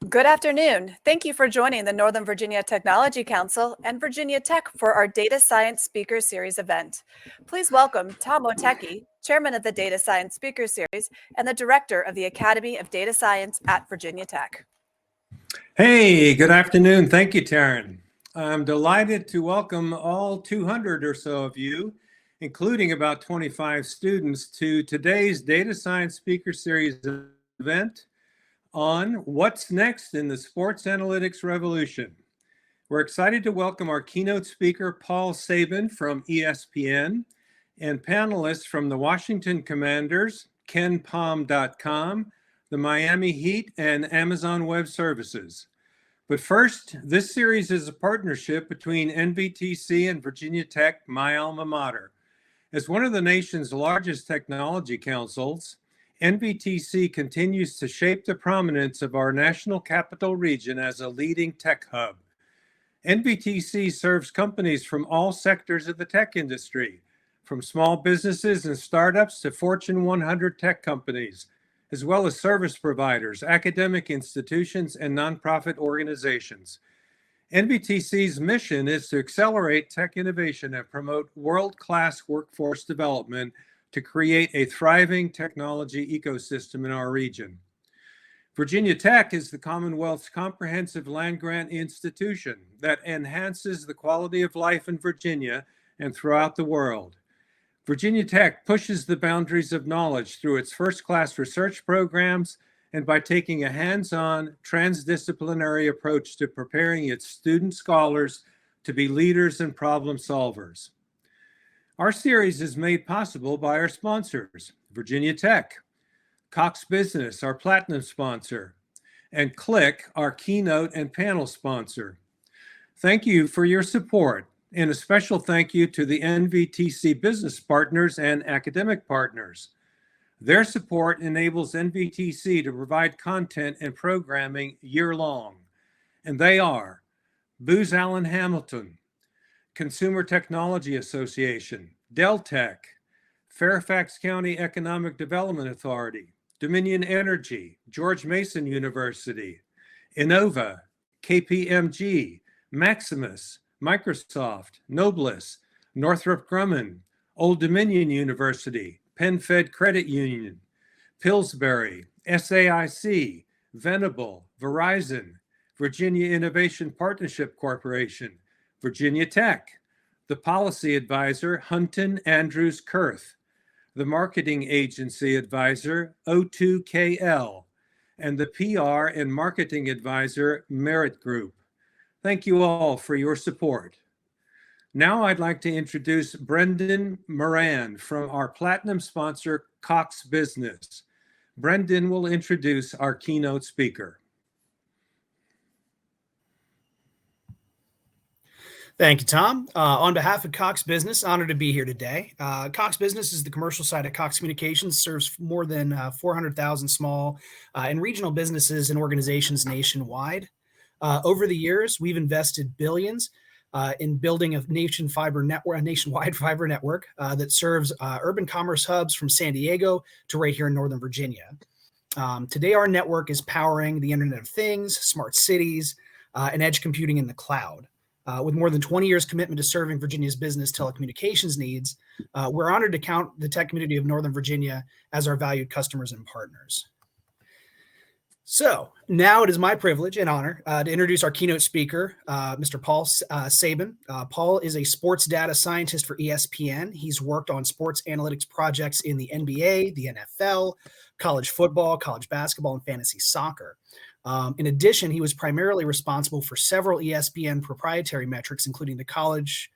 Good afternoon. Thank you for joining the Northern Virginia Technology Council and Virginia Tech for our Data Science Speaker Series event. Please welcome Tom Oteki, Chairman of the Data Science Speaker Series and the Director of the Academy of Data Science at Virginia Tech. Hey, good afternoon. Thank you, Taryn. I'm delighted to welcome all 200 or so of you, including about 25 students, to today's Data Science Speaker Series event on what's next in the sports analytics revolution. We're excited to welcome our keynote speaker, Paul Sabin from ESPN, and panelists from the Washington Commanders, KenPom.com, the Miami Heat, and Amazon Web Services. But first, this series is a partnership between NVTC and Virginia Tech, my alma mater. As one of the nation's largest technology councils, NVTC continues to shape the prominence of our national capital region as a leading tech hub. NVTC serves companies from all sectors of the tech industry, from small businesses and startups to Fortune 100 tech companies, as well as service providers, academic institutions, and nonprofit organizations. NVTC's mission is to accelerate tech innovation and promote world-class workforce development to create a thriving technology ecosystem in our region. Virginia Tech is the Commonwealth's comprehensive land-grant institution that enhances the quality of life in Virginia and throughout the world. Virginia Tech pushes the boundaries of knowledge through its first-class research programs and by taking a hands-on, transdisciplinary approach to preparing its student scholars to be leaders and problem solvers. Our series is made possible by our sponsors, Virginia Tech, Cox Business, our platinum sponsor, and Click, our keynote and panel sponsor. Thank you for your support, and a special thank you to the NVTC business partners and academic partners. Their support enables NVTC to provide content and programming year-long, and they are Booz Allen Hamilton, Consumer Technology Association, Dell Tech, Fairfax County Economic Development Authority, Dominion Energy, George Mason University, Innova, KPMG, Maximus, Microsoft, Noblesse, Northrop Grumman, Old Dominion University, Penn Fed Credit Union, Pillsbury, SAIC, Venable, Verizon, Virginia Innovation Partnership Corporation, Virginia Tech, the policy advisor, Hunton Andrews Kurth, the marketing agency advisor, O2KL, and the PR and marketing advisor, Merit Group. Thank you all for your support. Now I'd like to introduce Brendan Moran from our platinum sponsor, Cox Business. Brendan will introduce our keynote speaker. Thank you, Tom. On behalf of Cox Business, honored to be here today. Cox Business is the commercial side of Cox Communications, serves more than 400,000 small and regional businesses and organizations nationwide. Over the years, we've invested billions in building a nationwide fiber network that serves urban commerce hubs from San Diego to right here in Northern Virginia. Today, our network is powering the Internet of Things, smart cities, and edge computing in the cloud. With more than 20 years commitment to serving Virginia's business telecommunications needs, we're honored to count the tech community of Northern Virginia as our valued customers and partners. So now it is my privilege and honor to introduce our keynote speaker, Mr. Paul Sabin. Paul is a sports data scientist for ESPN. He's worked on sports analytics projects in the NBA, the NFL, college football, college basketball, and fantasy soccer. In addition, he was primarily responsible for several ESPN proprietary metrics, including the College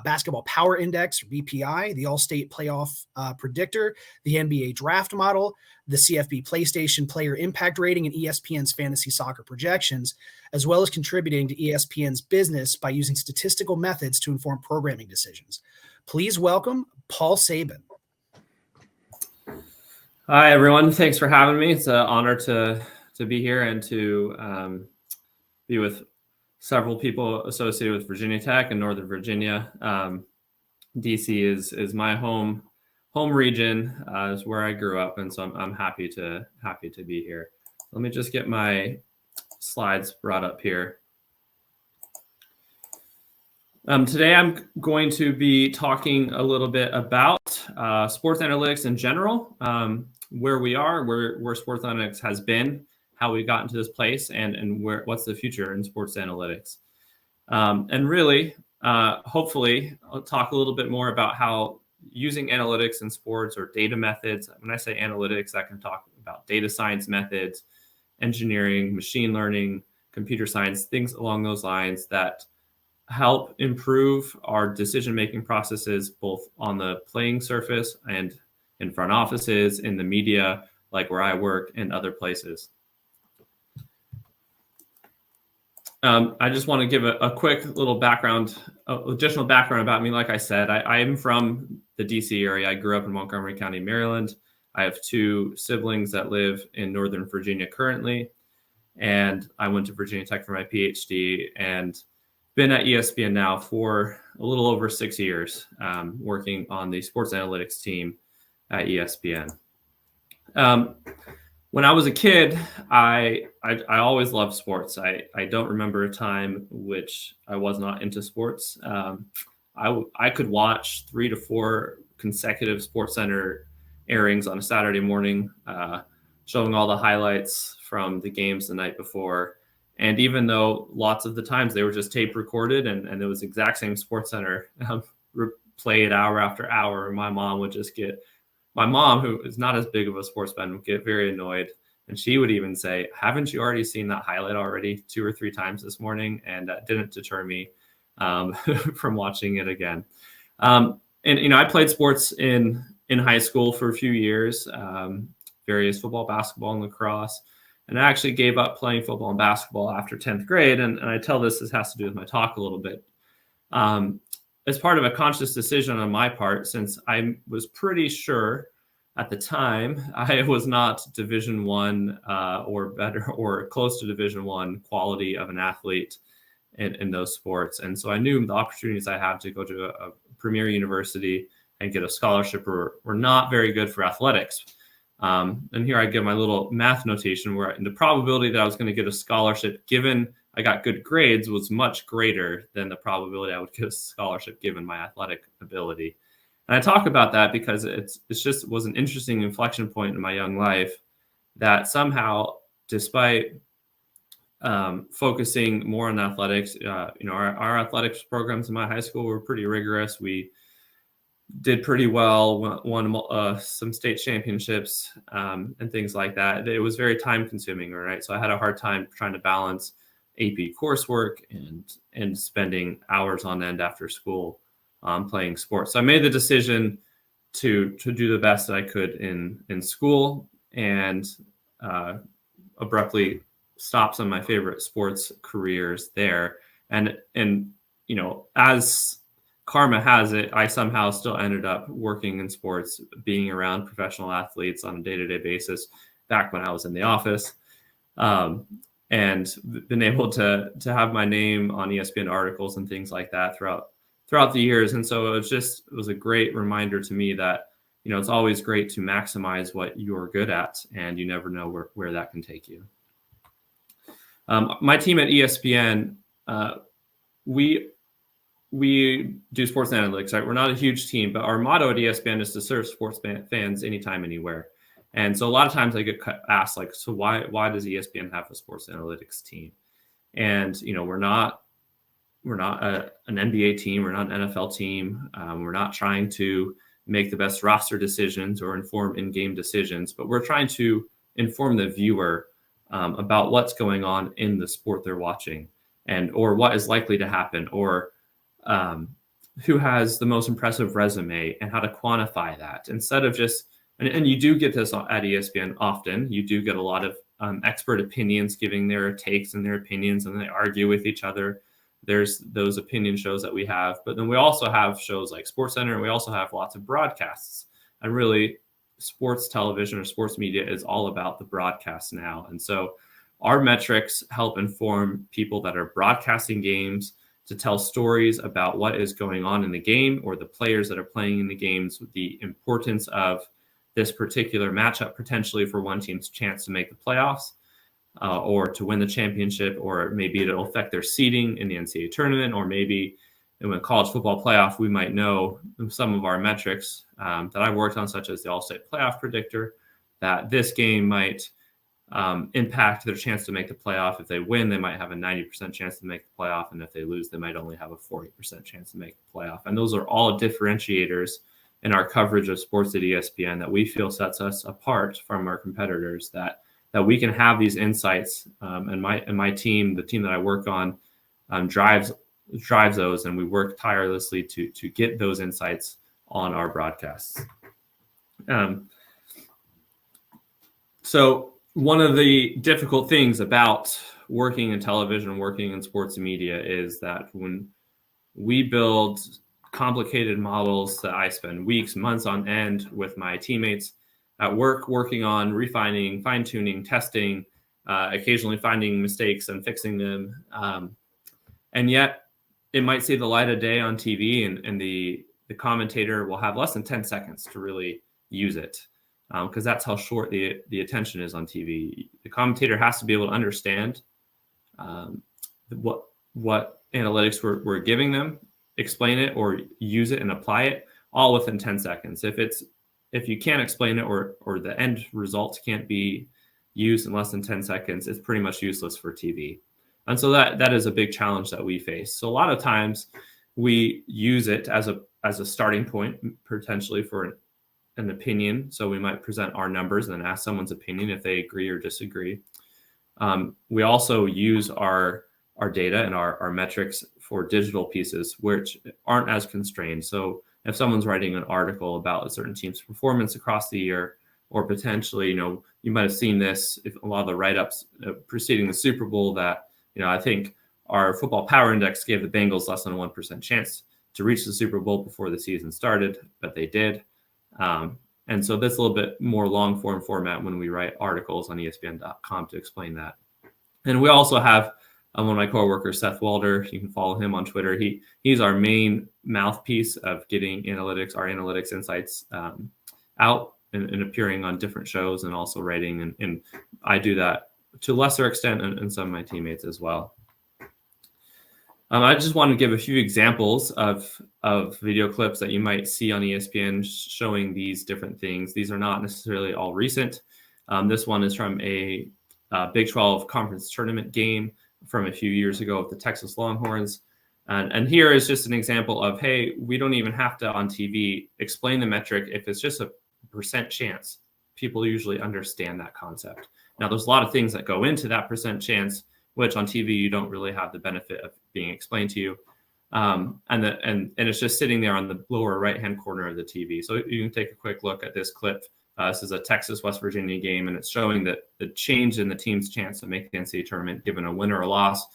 Basketball Power Index, or BPI, the All-State Playoff Predictor, the NBA Draft Model, the CFB PlayStation Player Impact Rating, and ESPN's fantasy soccer projections, as well as contributing to ESPN's business by using statistical methods to inform programming decisions. Please welcome Paul Sabin. Hi, everyone. Thanks for having me. It's an honor to be here and to be with several people associated with Virginia Tech and Northern Virginia. DC is my home region, is where I grew up, and so I'm happy to be here. Let me just get my slides brought up here. Today, I'm going to be talking a little bit about sports analytics in general, where we are, where sports analytics has been, how we got into this place, and what's the future in sports analytics. And really, hopefully, I'll talk a little bit more about how using analytics in sports or data methods. When I say analytics, I can talk about data science methods, engineering, machine learning, computer science, things along those lines that help improve our decision-making processes, both on the playing surface and in front offices, in the media, like where I work, and other places. I just want to give a quick little background, additional background about me. Like I said, I am from the DC area. I grew up in Montgomery County, Maryland. I have 2 siblings that live in Northern Virginia currently. And I went to Virginia Tech for my PhD and been at ESPN now for a little over 6 years, working on the sports analytics team at ESPN. When I was a kid, I always loved sports. I don't remember a time which I was not into sports. I could watch 3 to 4 consecutive SportsCenter airings on a Saturday morning, showing all the highlights from the games the night before. And even though lots of the times they were just tape recorded and it was the exact same SportsCenter played hour after hour, my mom, who is not as big of a sports fan, would get very annoyed. And she would even say, haven't you already seen that highlight already 2 or 3 times this morning? And that didn't deter me from watching it again. And, I played sports in high school for a few years, various football, basketball, and lacrosse. And I actually gave up playing football and basketball after 10th grade. And I tell this has to do with my talk a little bit. As part of a conscious decision on my part, since I was pretty sure at the time I was not Division I or better or close to Division I quality of an athlete in those sports. And so I knew the opportunities I had to go to a premier university and get a scholarship were not very good for athletics. And here I give my little math notation where the probability that I was going to get a scholarship given I got good grades was much greater than the probability I would get a scholarship given my athletic ability. And I talk about that because it's just was an interesting inflection point in my young life that somehow, despite focusing more on athletics, our athletics programs in my high school were pretty rigorous. We did pretty well, won some state championships and things like that. It was very time consuming, right? So I had a hard time trying to balance AP coursework and spending hours on end after school playing sports. So I made the decision to do the best that I could in school and abruptly stop some of my favorite sports careers there. And as karma has it, I somehow still ended up working in sports, being around professional athletes on a day-to-day basis back when I was in the office, and been able to have my name on ESPN articles and things like that throughout the years. And so it was a great reminder to me that, it's always great to maximize what you're good at, and you never know where that can take you. My team at ESPN, we do sports analytics, right? We're not a huge team, but our motto at ESPN is to serve sports fans anytime, anywhere. And so a lot of times I get asked, like, so why does ESPN have a sports analytics team? And, we're not an NBA team. We're not an NFL team. We're not trying to make the best roster decisions or inform in-game decisions, but we're trying to inform the viewer about what's going on in the sport they're watching or what is likely to happen, or who has the most impressive resume and how to quantify that instead of just, and you do get this at ESPN often, you do get a lot of expert opinions giving their takes and their opinions, and they argue with each other. There's those opinion shows that we have, but then we also have shows like SportsCenter, and we also have lots of broadcasts. And really, sports television or sports media is all about the broadcast now. And so our metrics help inform people that are broadcasting games to tell stories about what is going on in the game or the players that are playing in the games, the importance of this particular matchup potentially for one team's chance to make the playoffs, or to win the championship, or maybe it'll affect their seeding in the NCAA tournament, or maybe in the college football playoff, we might know some of our metrics that I've worked on, such as the All-State Playoff Predictor, that this game might impact their chance to make the playoff. If they win, they might have a 90% chance to make the playoff. And if they lose, they might only have a 40% chance to make the playoff. And those are all differentiators in our coverage of sports at ESPN that we feel sets us apart from our competitors, that we can have these insights. And my team, the team that I work on, drives those, and we work tirelessly to get those insights on our broadcasts. So one of the difficult things about working in television, working in sports media, is that when we build complicated models that I spend weeks, months on end with my teammates at work, working on refining, fine-tuning, testing, occasionally finding mistakes and fixing them. And yet it might see the light of day on TV, and the commentator will have less than 10 seconds to really use it, because that's how short the attention is on TV. The commentator has to be able to understand what analytics we're giving them, explain it or use it and apply it all within 10 seconds. If you can't explain it, or the end results can't be used in less than 10 seconds, it's pretty much useless for TV. And so that is a big challenge that we face. So a lot of times we use it as a starting point, potentially for an opinion. So we might present our numbers and then ask someone's opinion if they agree or disagree. We also use our data and our metrics for digital pieces, which aren't as constrained. So if someone's writing an article about a certain team's performance across the year, or potentially, you might have seen this, if a lot of the write-ups preceding the Super Bowl, that, I think our football power index gave the Bengals less than a 1% chance to reach the Super Bowl before the season started, but they did. And so that's a little bit more long form format when we write articles on ESPN.com to explain that. And we also have one of my coworkers, Seth Walder. You can follow him on Twitter. He's our main mouthpiece of getting our analytics insights out and appearing on different shows, and also writing. And I do that to a lesser extent, and some of my teammates as well. I just want to give a few examples of video clips that you might see on ESPN showing these different things. These are not necessarily all recent. This one is from a Big 12 conference tournament game from a few years ago with the Texas Longhorns. And here is just an example of, hey, we don't even have to on TV explain the metric. If it's just a percent chance, people usually understand that concept. Now, there's a lot of things that go into that percent chance, which on TV you don't really have the benefit of being explained to you. And it's just sitting there on the lower right-hand corner of the TV. So you can take a quick look at this clip. This is a Texas-West Virginia game, and it's showing that the change in the team's chance to make the NCAA tournament given a win or a loss.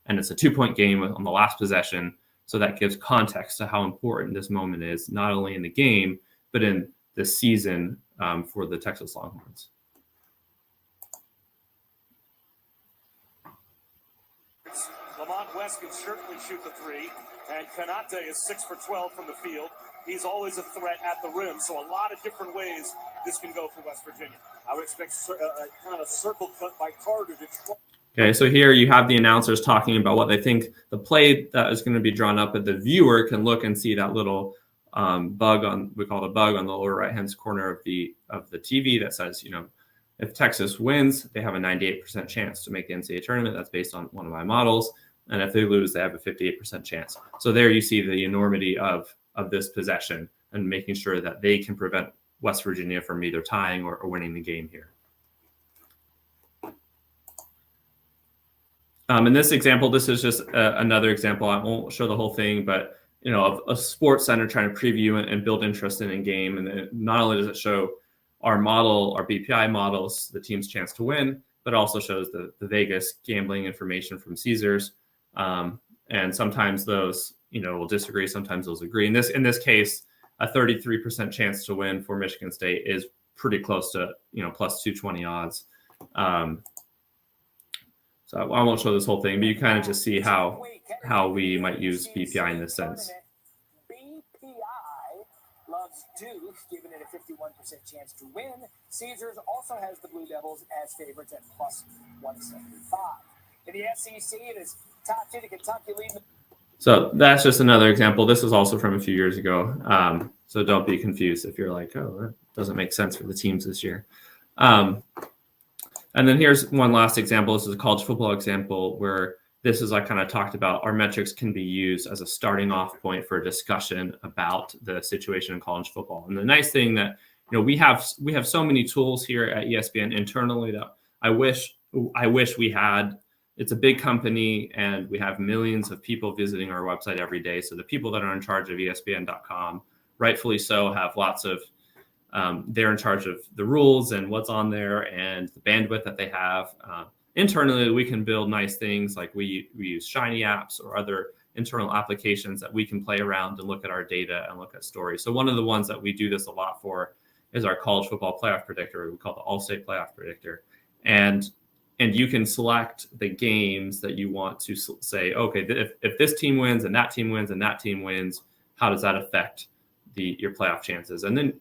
And it's a 2-point game on the last possession. So that gives context to how important this moment is, not only in the game, but in the season for the Texas Longhorns. Lamont West can certainly shoot the three, and Kanate is 6 for 12 from the field. He's always a threat at the rim, so a lot of different ways this can go for West Virginia. I would expect a kind of circle cut by Carter to... Okay, so here you have the announcers talking about what they think the play that is going to be drawn up, but the viewer can look and see that little bug on, we call it a bug on the lower right-hand corner of the TV that says, if Texas wins, they have a 98% chance to make the NCAA tournament. That's based on one of my models. And if they lose, they have a 58% chance. So there you see the enormity of this possession and making sure that they can prevent West Virginia from either tying or winning the game here. In this example, this is just another example. I won't show the whole thing, but of a sports center trying to preview and build interest in a game. And not only does it show our model, our BPI models, the team's chance to win, but also shows the Vegas gambling information from Caesars. And sometimes those, will disagree. Sometimes those agree. In this case, a 33% chance to win for Michigan State is pretty close to, plus 220 odds. So I won't show this whole thing, but you kind of just see how we might use BPI in this sense. BPI loves odds Duke, giving it a 51% chance to win. Caesars also has the Blue Devils as favorites at plus 175. In the SEC, it is top 2 to Kentucky leading. So that's just another example. This was also from a few years ago. So don't be confused if you're like, oh, that doesn't make sense for the teams this year. And then here's one last example. This is a college football example where this is, I kind of talked about, our metrics can be used as a starting off point for a discussion about the situation in college football. And the nice thing that, we have so many tools here at ESPN internally that I wish we had. It's a big company and we have millions of people visiting our website every day. So the people that are in charge of ESPN.com, rightfully so, have lots of, they're in charge of the rules and what's on there and the bandwidth that they have. Internally, we can build nice things like we use Shiny apps or other internal applications that we can play around and look at our data and look at stories. So one of the ones that we do this a lot for is our college football playoff predictor. We call it the All-State Playoff Predictor. And you can select the games that you want to say, okay, if this team wins and that team wins and that team wins, how does that affect your playoff chances? And then,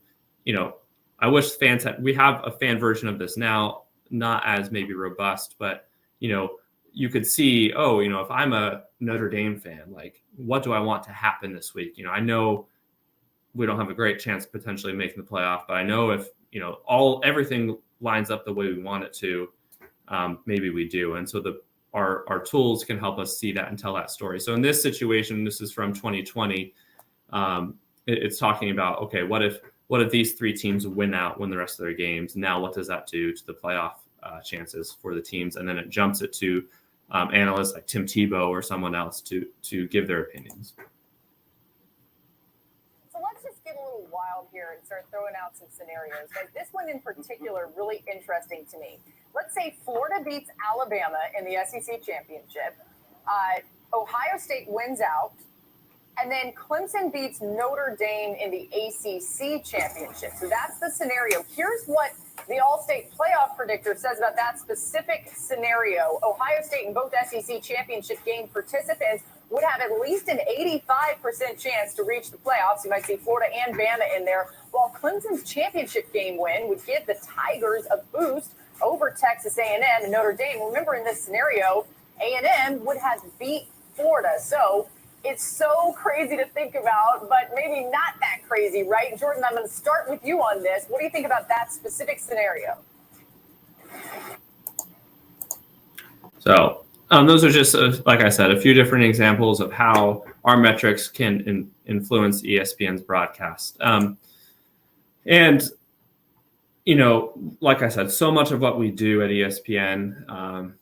I wish fans we have a fan version of this now, not as maybe robust, but, you could see, if I'm a Notre Dame fan, like, what do I want to happen this week? I know we don't have a great chance potentially making the playoff, but I know if, everything lines up the way we want it to, maybe we do. And so our tools can help us see that and tell that story. So in this situation, this is from 2020. It's talking about, okay, what if these three teams win the rest of their games? Now, what does that do to the playoff chances for the teams? And then it jumps it to analysts like Tim Tebow or someone else to give their opinions. So let's just get a little wild here and start throwing out some scenarios. Like this one in particular, really interesting to me. Let's say Florida beats Alabama in the SEC championship. Ohio State wins out. And then Clemson beats Notre Dame in the ACC championship. So that's the scenario. Here's what the All-State Playoff Predictor says about that specific scenario. Ohio State and both SEC championship game participants would have at least an 85% chance to reach the playoffs. You might see Florida and Bama in there, while Clemson's championship game win would give the Tigers a boost over Texas A&M and Notre Dame. Remember, in this scenario, A&M would have beat Florida. So it's so crazy to think about, but maybe not that crazy, right? Jordan, I'm going to start with you on this. What do you think about that specific scenario? So those are just, like I said, a few different examples of how our metrics can influence ESPN's broadcast. And, like I said, so much of what we do at ESPN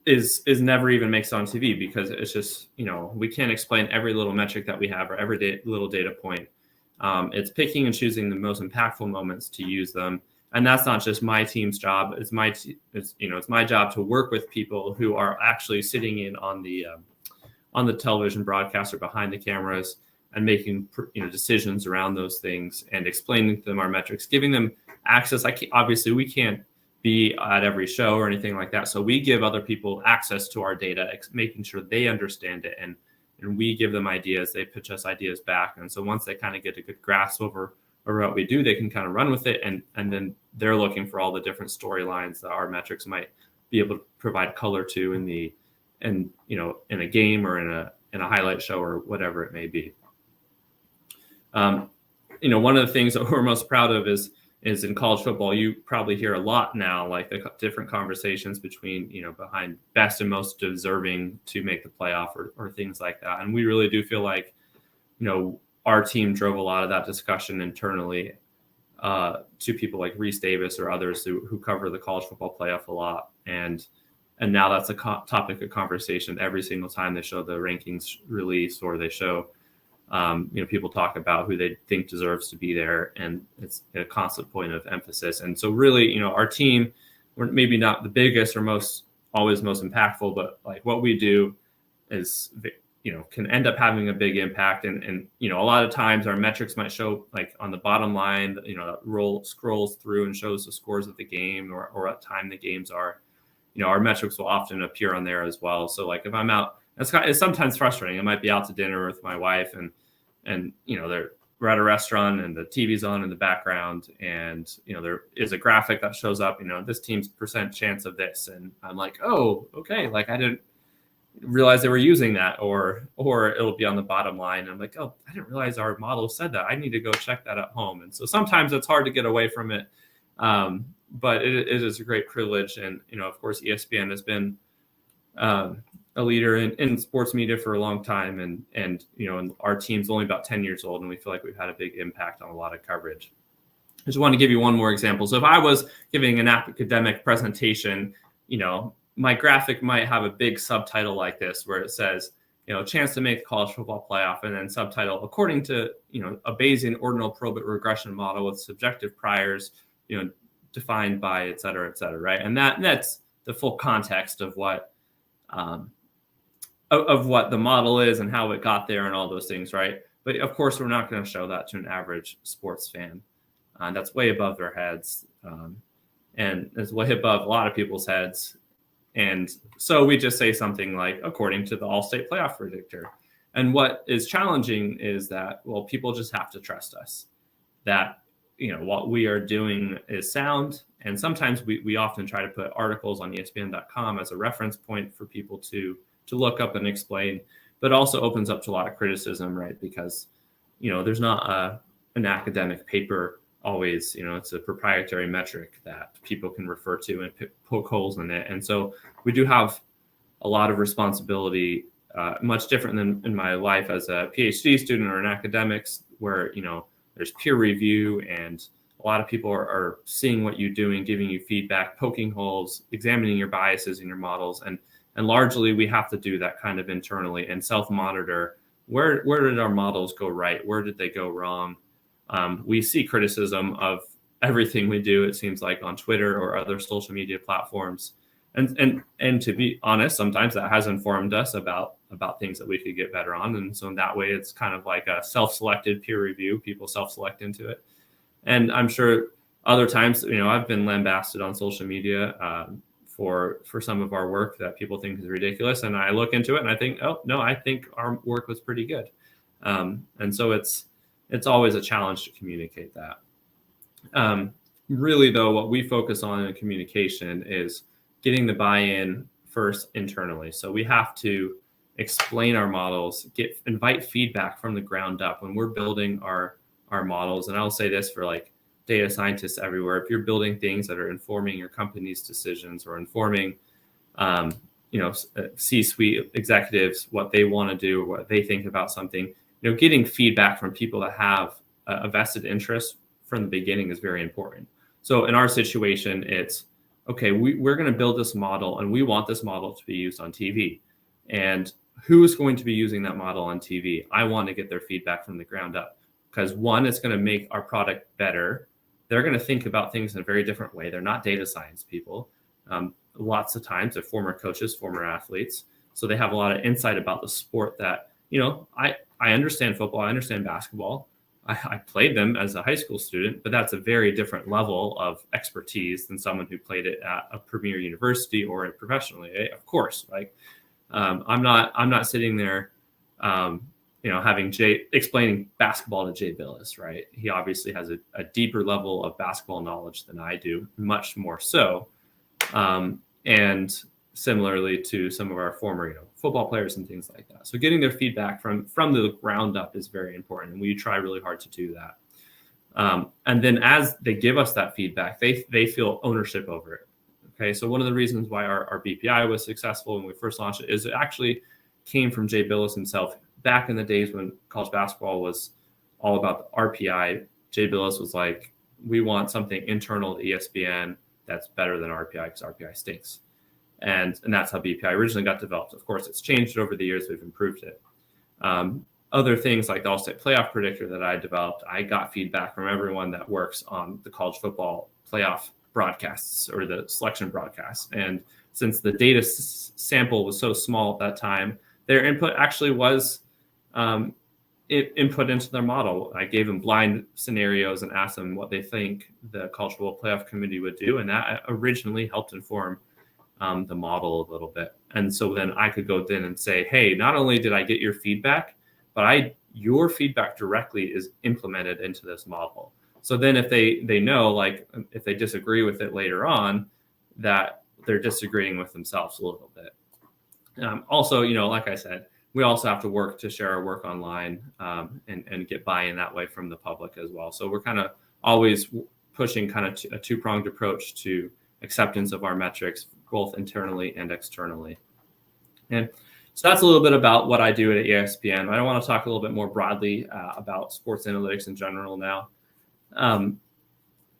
is never even makes it on TV because it's just, we can't explain every little metric that we have or every little data point. It's picking and choosing the most impactful moments to use them. And that's not just my team's job. It's my job to work with people who are actually sitting in on the television broadcast or behind the cameras and making decisions around those things and explaining to them our metrics, giving them access. Obviously, we can't be at every show or anything like that. So we give other people access to our data, making sure they understand it. And we give them ideas. They pitch us ideas back. And so once they kind of get a good grasp over what we do, they can kind of run with it. And then they're looking for all the different storylines that our metrics might be able to provide color to in a game or in a highlight show or whatever it may be. One of the things that we're most proud of is in college football, you probably hear a lot now, like the different conversations between, behind best and most deserving to make the playoff or things like that. And we really do feel like, our team drove a lot of that discussion internally to people like Reese Davis or others who cover the college football playoff a lot. And now that's a topic of conversation every single time they show the rankings release or they show people talk about who they think deserves to be there, and it's a constant point of emphasis. And so really, our team, we're maybe not the biggest or always most impactful, but like what we do is, can end up having a big impact. And a lot of times our metrics might show like on the bottom line, that scrolls through and shows the scores of the game or what time the games are. Our metrics will often appear on there as well. So like if I'm out, it's sometimes frustrating. I might be out to dinner with my wife and we're at a restaurant and the TV's on in the background, and there is a graphic that shows up, this team's % chance of this, and I'm like, oh, okay, like I didn't realize they were using that, or it'll be on the bottom line. And I'm like, oh, I didn't realize our model said that. I need to go check that at home. And so sometimes it's hard to get away from it, but it is a great privilege. And of course, ESPN has been a leader in sports media for a long time, and our team's only about 10 years old, and we feel like we've had a big impact on a lot of coverage. I just want to give you one more example. So if I was giving an academic presentation, my graphic might have a big subtitle like this, where it says, chance to make the college football playoff, and then subtitle, according to, a Bayesian ordinal probit regression model with subjective priors, defined by et cetera, right? And that's the full context of what the model is and how it got there and all those things, right? But of course, we're not going to show that to an average sports fan. That's way above their heads, and it's way above a lot of people's heads. And so we just say something like, according to the all-state playoff predictor. And what is challenging is that, well, people just have to trust us, that, what we are doing is sound. And sometimes we often try to put articles on ESPN.com as a reference point for people to look up and explain, but also opens up to a lot of criticism, right? Because, there's not an academic paper always, it's a proprietary metric that people can refer to and poke holes in it. And so we do have a lot of responsibility, much different than in my life as a PhD student or in academics, where, there's peer review and a lot of people are seeing what you're doing, giving you feedback, poking holes, examining your biases in your models. And largely we have to do that kind of internally and self-monitor. Where did our models go right? Where did they go wrong? We see criticism of everything we do, it seems like, on Twitter or other social media platforms. And to be honest, sometimes that has informed us about things that we could get better on. And so in that way, it's kind of like a self-selected peer review. People self-select into it. And I'm sure other times, I've been lambasted on social media for some of our work that people think is ridiculous. And I look into it and I think, oh, no, I think our work was pretty good. And so it's always a challenge to communicate that. Really, though, what we focus on in communication is getting the buy-in first internally. So we have to explain our models, invite feedback from the ground up when we're building our models. And I'll say this for like data scientists everywhere: if you're building things that are informing your company's decisions or informing, C-suite executives, what they want to do or what they think about something, getting feedback from people that have a vested interest from the beginning is very important. So in our situation, it's, okay, we're going to build this model and we want this model to be used on TV. And who's going to be using that model on TV? I want to get their feedback from the ground up, because one, it's going to make our product better. They're going to think about things in a very different way. They're not data science people. Lots of times they're former coaches, former athletes. So they have a lot of insight about the sport that, I understand football, I understand basketball. I played them as a high school student, but that's a very different level of expertise than someone who played it at a premier university or professionally. Of course, like I'm not sitting there, having Jay explaining basketball to Jay Billis, right? He obviously has a deeper level of basketball knowledge than I do, much more so. And similarly to some of our former, football players and things like that. So getting their feedback from the ground up is very important. And we try really hard to do that. And then as they give us that feedback, they feel ownership over it. Okay. So one of the reasons why our BPI was successful when we first launched it is it actually came from Jay Billis himself. Back in the days when college basketball was all about the RPI, Jay Billis was like, we want something internal to ESPN that's better than RPI, because RPI stinks. And that's how BPI originally got developed. Of course, it's changed over the years. We've improved it. Other things like the all-state playoff predictor that I developed, I got feedback from everyone that works on the college football playoff broadcasts or the selection broadcasts. And since the data sample was so small at that time, their input actually was input into their model. I gave them blind scenarios and asked them what they think the college football playoff committee would do. And that originally helped inform the model a little bit. And so then I could go in and say, hey, not only did I get your feedback, but I your feedback directly is implemented into this model. So then if they know, like if they disagree with it later on, that they're disagreeing with themselves a little bit. Also, like I said, we also have to work to share our work online and get buy-in that way from the public as well. So we're kind of always pushing kind of a two-pronged approach to acceptance of our metrics, both internally and externally. And so that's a little bit about what I do at ESPN. I want to talk a little bit more broadly about sports analytics in general now.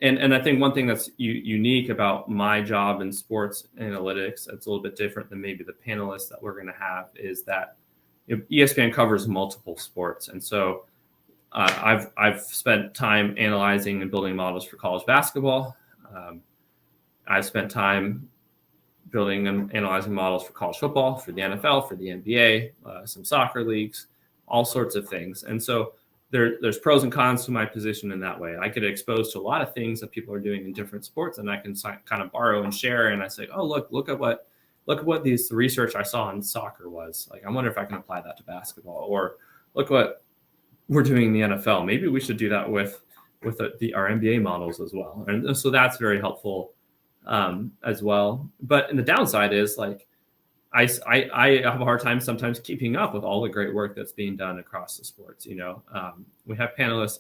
And I think one thing that's unique about my job in sports analytics, it's a little bit different than maybe the panelists that we're going to have, is that ESPN covers multiple sports. And so I've spent time analyzing and building models for college basketball. I've spent time building and analyzing models for college football, for the NFL, for the NBA, some soccer leagues, all sorts of things. And so there's pros and cons to my position in that way. I get exposed to a lot of things that people are doing in different sports, and I can kind of borrow and share. And I say, oh, look at what the research I saw in soccer was. Like, I wonder if I can apply that to basketball. Or look what we're doing in the NFL. Maybe we should do that with our NBA models as well. And so that's very helpful as well. But the downside is, like, I have a hard time sometimes keeping up with all the great work that's being done across the sports. We have panelists,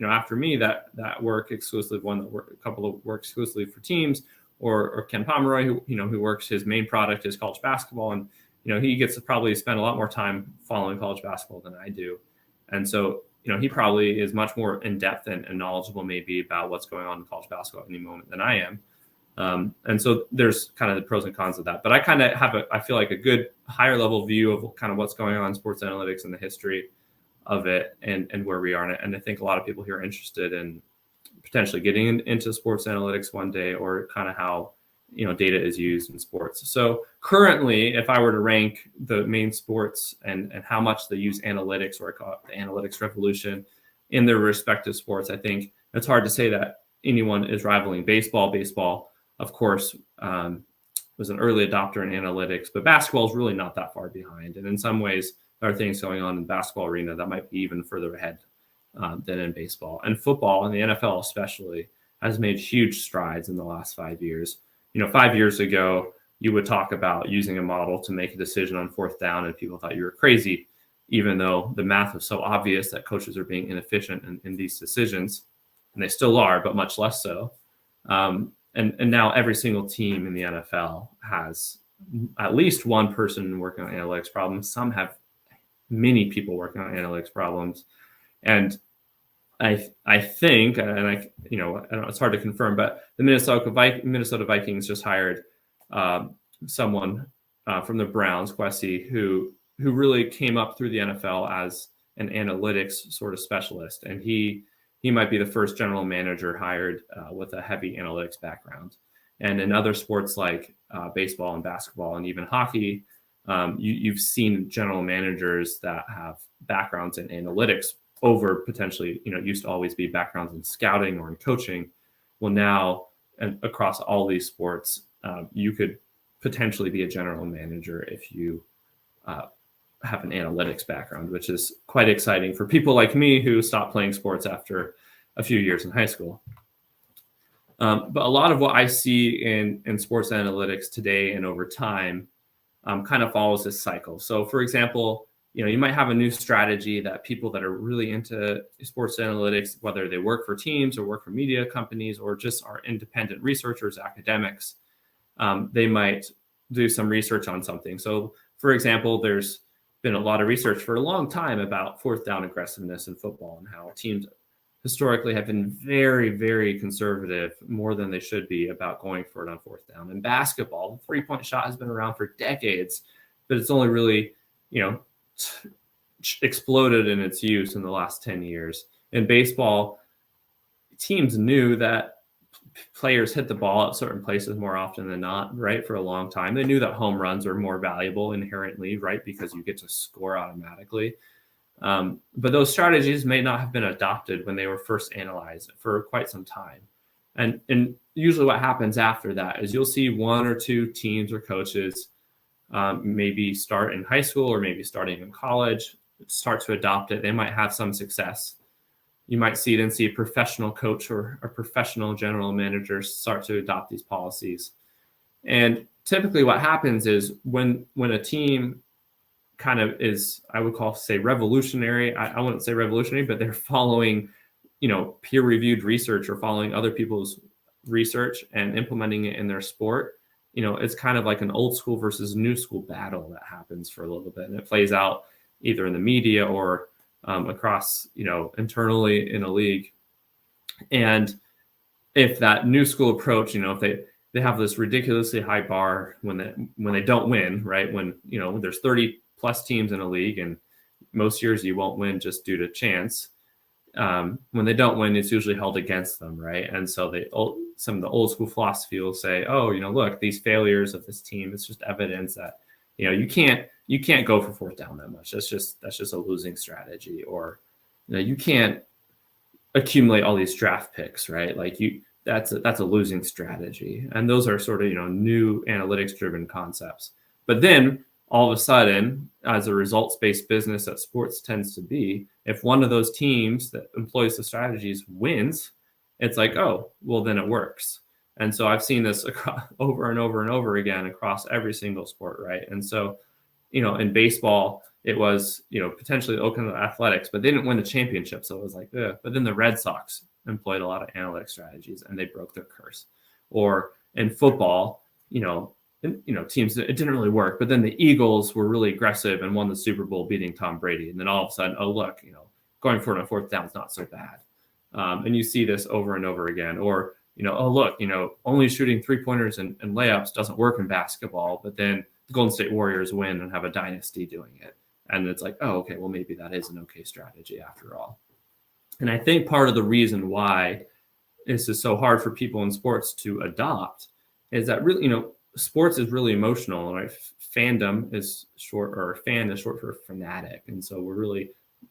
after me that work exclusively. A couple of work exclusively for teams, or Ken Pomeroy, who works, his main product is college basketball, and he gets to probably spend a lot more time following college basketball than I do, and so he probably is much more in depth and knowledgeable maybe about what's going on in college basketball at any moment than I am. And so there's kind of the pros and cons of that. But I kind of have I feel like a good higher level view of kind of what's going on in sports analytics and the history of it and where we are in it. And I think a lot of people here are interested in potentially getting into sports analytics one day, or kind of how, data is used in sports. So currently, if I were to rank the main sports and how much they use analytics, or call it the analytics revolution, in their respective sports, I think it's hard to say that anyone is rivaling baseball. Baseball, of course, was an early adopter in analytics, but basketball is really not that far behind. And in some ways, there are things going on in the basketball arena that might be even further ahead than in baseball. And football, and the NFL especially, has made huge strides in the last 5 years. 5 years ago, you would talk about using a model to make a decision on fourth down, and people thought you were crazy, even though the math was so obvious that coaches are being inefficient in these decisions. And they still are, but much less so. And now every single team in the NFL has at least one person working on analytics problems. Some have many people working on analytics problems. And I think, and I don't know, it's hard to confirm, but the Minnesota Vikings just hired someone from the Browns, Kwesi, who really came up through the NFL as an analytics sort of specialist. And he might be the first general manager hired with a heavy analytics background. And in other sports like baseball and basketball and even hockey, you've seen general managers that have backgrounds in analytics over potentially, used to always be backgrounds in scouting or in coaching. Well, now, and across all these sports, you could potentially be a general manager if you have an analytics background, which is quite exciting for people like me who stopped playing sports after a few years in high school. But a lot of what I see in sports analytics today and over time kind of follows this cycle. So, for example, you might have a new strategy that people that are really into sports analytics, whether they work for teams or work for media companies or just are independent researchers, academics, they might do some research on something. So, for example, there's been a lot of research for a long time about fourth down aggressiveness in football and how teams historically have been very, very conservative, more than they should be, about going for it on fourth down. In basketball, the three-point shot has been around for decades, but it's only really, exploded in its use in the last 10 years. In baseball, teams knew that players hit the ball at certain places more often than not, right, for a long time. They knew that home runs are more valuable inherently, right, because you get to score automatically. But those strategies may not have been adopted when they were first analyzed for quite some time. And usually what happens after that is you'll see one or two teams or coaches maybe start in high school or maybe starting in college, start to adopt it. They might have some success. You might see a professional coach or a professional general manager start to adopt these policies. And typically what happens is when a team kind of is, I would say revolutionary. I wouldn't say revolutionary, but they're following, peer-reviewed research or following other people's research and implementing it in their sport. It's kind of like an old school versus new school battle that happens for a little bit. And it plays out either in the media or across, internally in a league. And if that new school approach, if they have this ridiculously high bar when they don't win, right? When, there's 30 plus teams in a league and most years you won't win just due to chance. When they don't win, it's usually held against them, right? And so some of the old school philosophy will say, oh, look, these failures of this team, it's just evidence that, you can't go for fourth down that much. That's just a losing strategy. Or, you can't accumulate all these draft picks, right? Like that's a losing strategy. And those are sort of, new analytics driven concepts. But then all of a sudden, as a results-based business that sports tends to be, if one of those teams that employs the strategies wins, it's like, oh, well, then it works. And so I've seen this over and over and over again across every single sport, right? And so, in baseball, it was, potentially Oakland Athletics, but they didn't win the championship. So it was like, ugh. But then the Red Sox employed a lot of analytic strategies and they broke their curse. Or in football, teams, it didn't really work. But then the Eagles were really aggressive and won the Super Bowl beating Tom Brady. And then all of a sudden, oh, look, going for it on fourth down is not so bad. And you see this over and over again. Or, oh, look, only shooting 3-pointers and layups doesn't work in basketball. But then the Golden State Warriors win and have a dynasty doing it. And it's like, oh, okay, well, maybe that is an okay strategy after all. And I think part of the reason why this is so hard for people in sports to adopt is that really, sports is really emotional, right? Fandom is short, or fan is short for fanatic. And so we're really,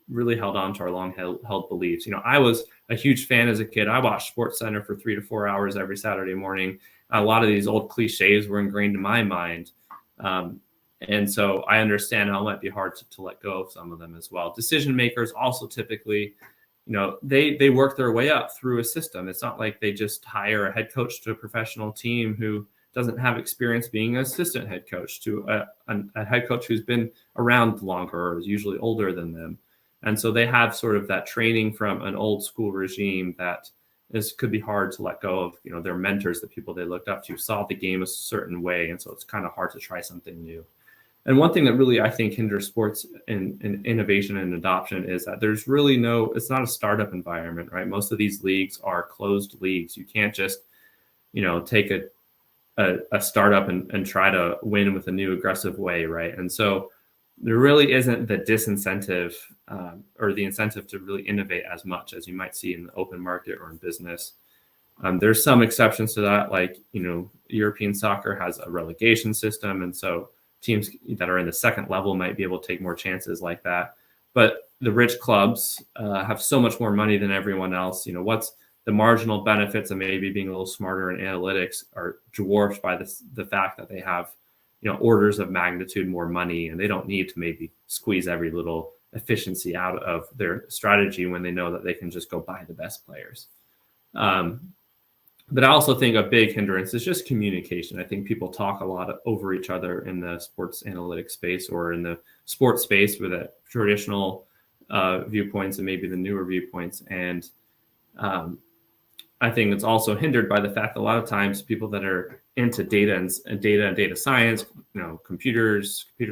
really held on to our long held beliefs. I was a huge fan as a kid. I watched SportsCenter for 3 to 4 hours every Saturday morning. A lot of these old cliches were ingrained in my mind. And so I understand how it might be hard to let go of some of them as well. Decision makers also typically, they work their way up through a system. It's not like they just hire a head coach to a professional team who doesn't have experience being an assistant head coach to a head coach who's been around longer or is usually older than them. And so they have sort of that training from an old school regime that could be hard to let go of. Their mentors, the people they looked up to, saw the game a certain way. And so it's kind of hard to try something new. And one thing that really, I think, hinders sports in innovation and adoption is that there's really it's not a startup environment, right? Most of these leagues are closed leagues. You can't just, take a startup and try to win with a new aggressive way, right? And so there really isn't the disincentive or the incentive to really innovate as much as you might see in the open market or in business. There's some exceptions to that, like, European soccer has a relegation system. And so teams that are in the second level might be able to take more chances like that. But the rich clubs have so much more money than everyone else. What's the marginal benefits of maybe being a little smarter in analytics are dwarfed by the fact that they have, orders of magnitude more money, and they don't need to maybe squeeze every little efficiency out of their strategy when they know that they can just go buy the best players. But I also think a big hindrance is just communication. I think people talk a lot over each other in the sports analytics space or in the sports space with the traditional viewpoints and maybe the newer viewpoints. And I think it's also hindered by the fact that a lot of times people that are into data and data science, computer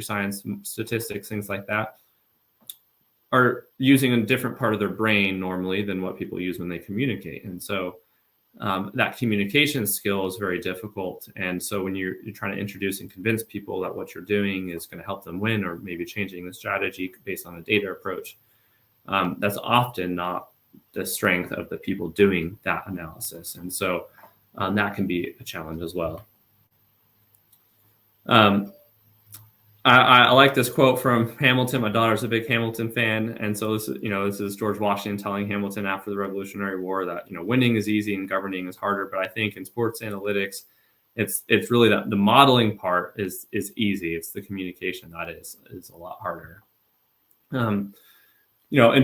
science, statistics, things like that, are using a different part of their brain normally than what people use when they communicate. And so that communication skill is very difficult. And so when you're trying to introduce and convince people that what you're doing is going to help them win, or maybe changing the strategy based on a data approach, that's often not the strength of the people doing that analysis. And so that can be a challenge as well. I like this quote from Hamilton. My daughter's a big Hamilton fan. And so this is George Washington telling Hamilton after the Revolutionary War that, winning is easy and governing is harder. But I think in sports analytics, it's really that the modeling part is easy. It's the communication that is a lot harder. In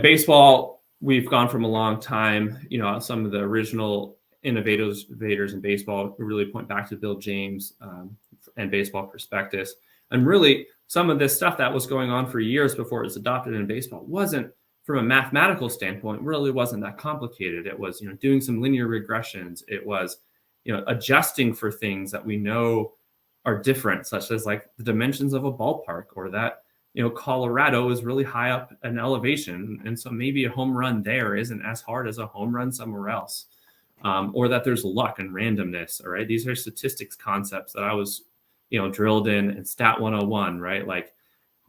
baseball, we've gone from a long time, some of the original innovators in baseball really point back to Bill James and Baseball Prospectus. And really, some of this stuff that was going on for years before it was adopted in baseball wasn't, from a mathematical standpoint, really wasn't that complicated. It was, doing some linear regressions. It was, adjusting for things that we know are different, such as like the dimensions of a ballpark, or that, Colorado is really high up in elevation. And so maybe a home run there isn't as hard as a home run somewhere else. Or that there's luck and randomness, all right? These are statistics concepts that I was, drilled in Stat 101, right? Like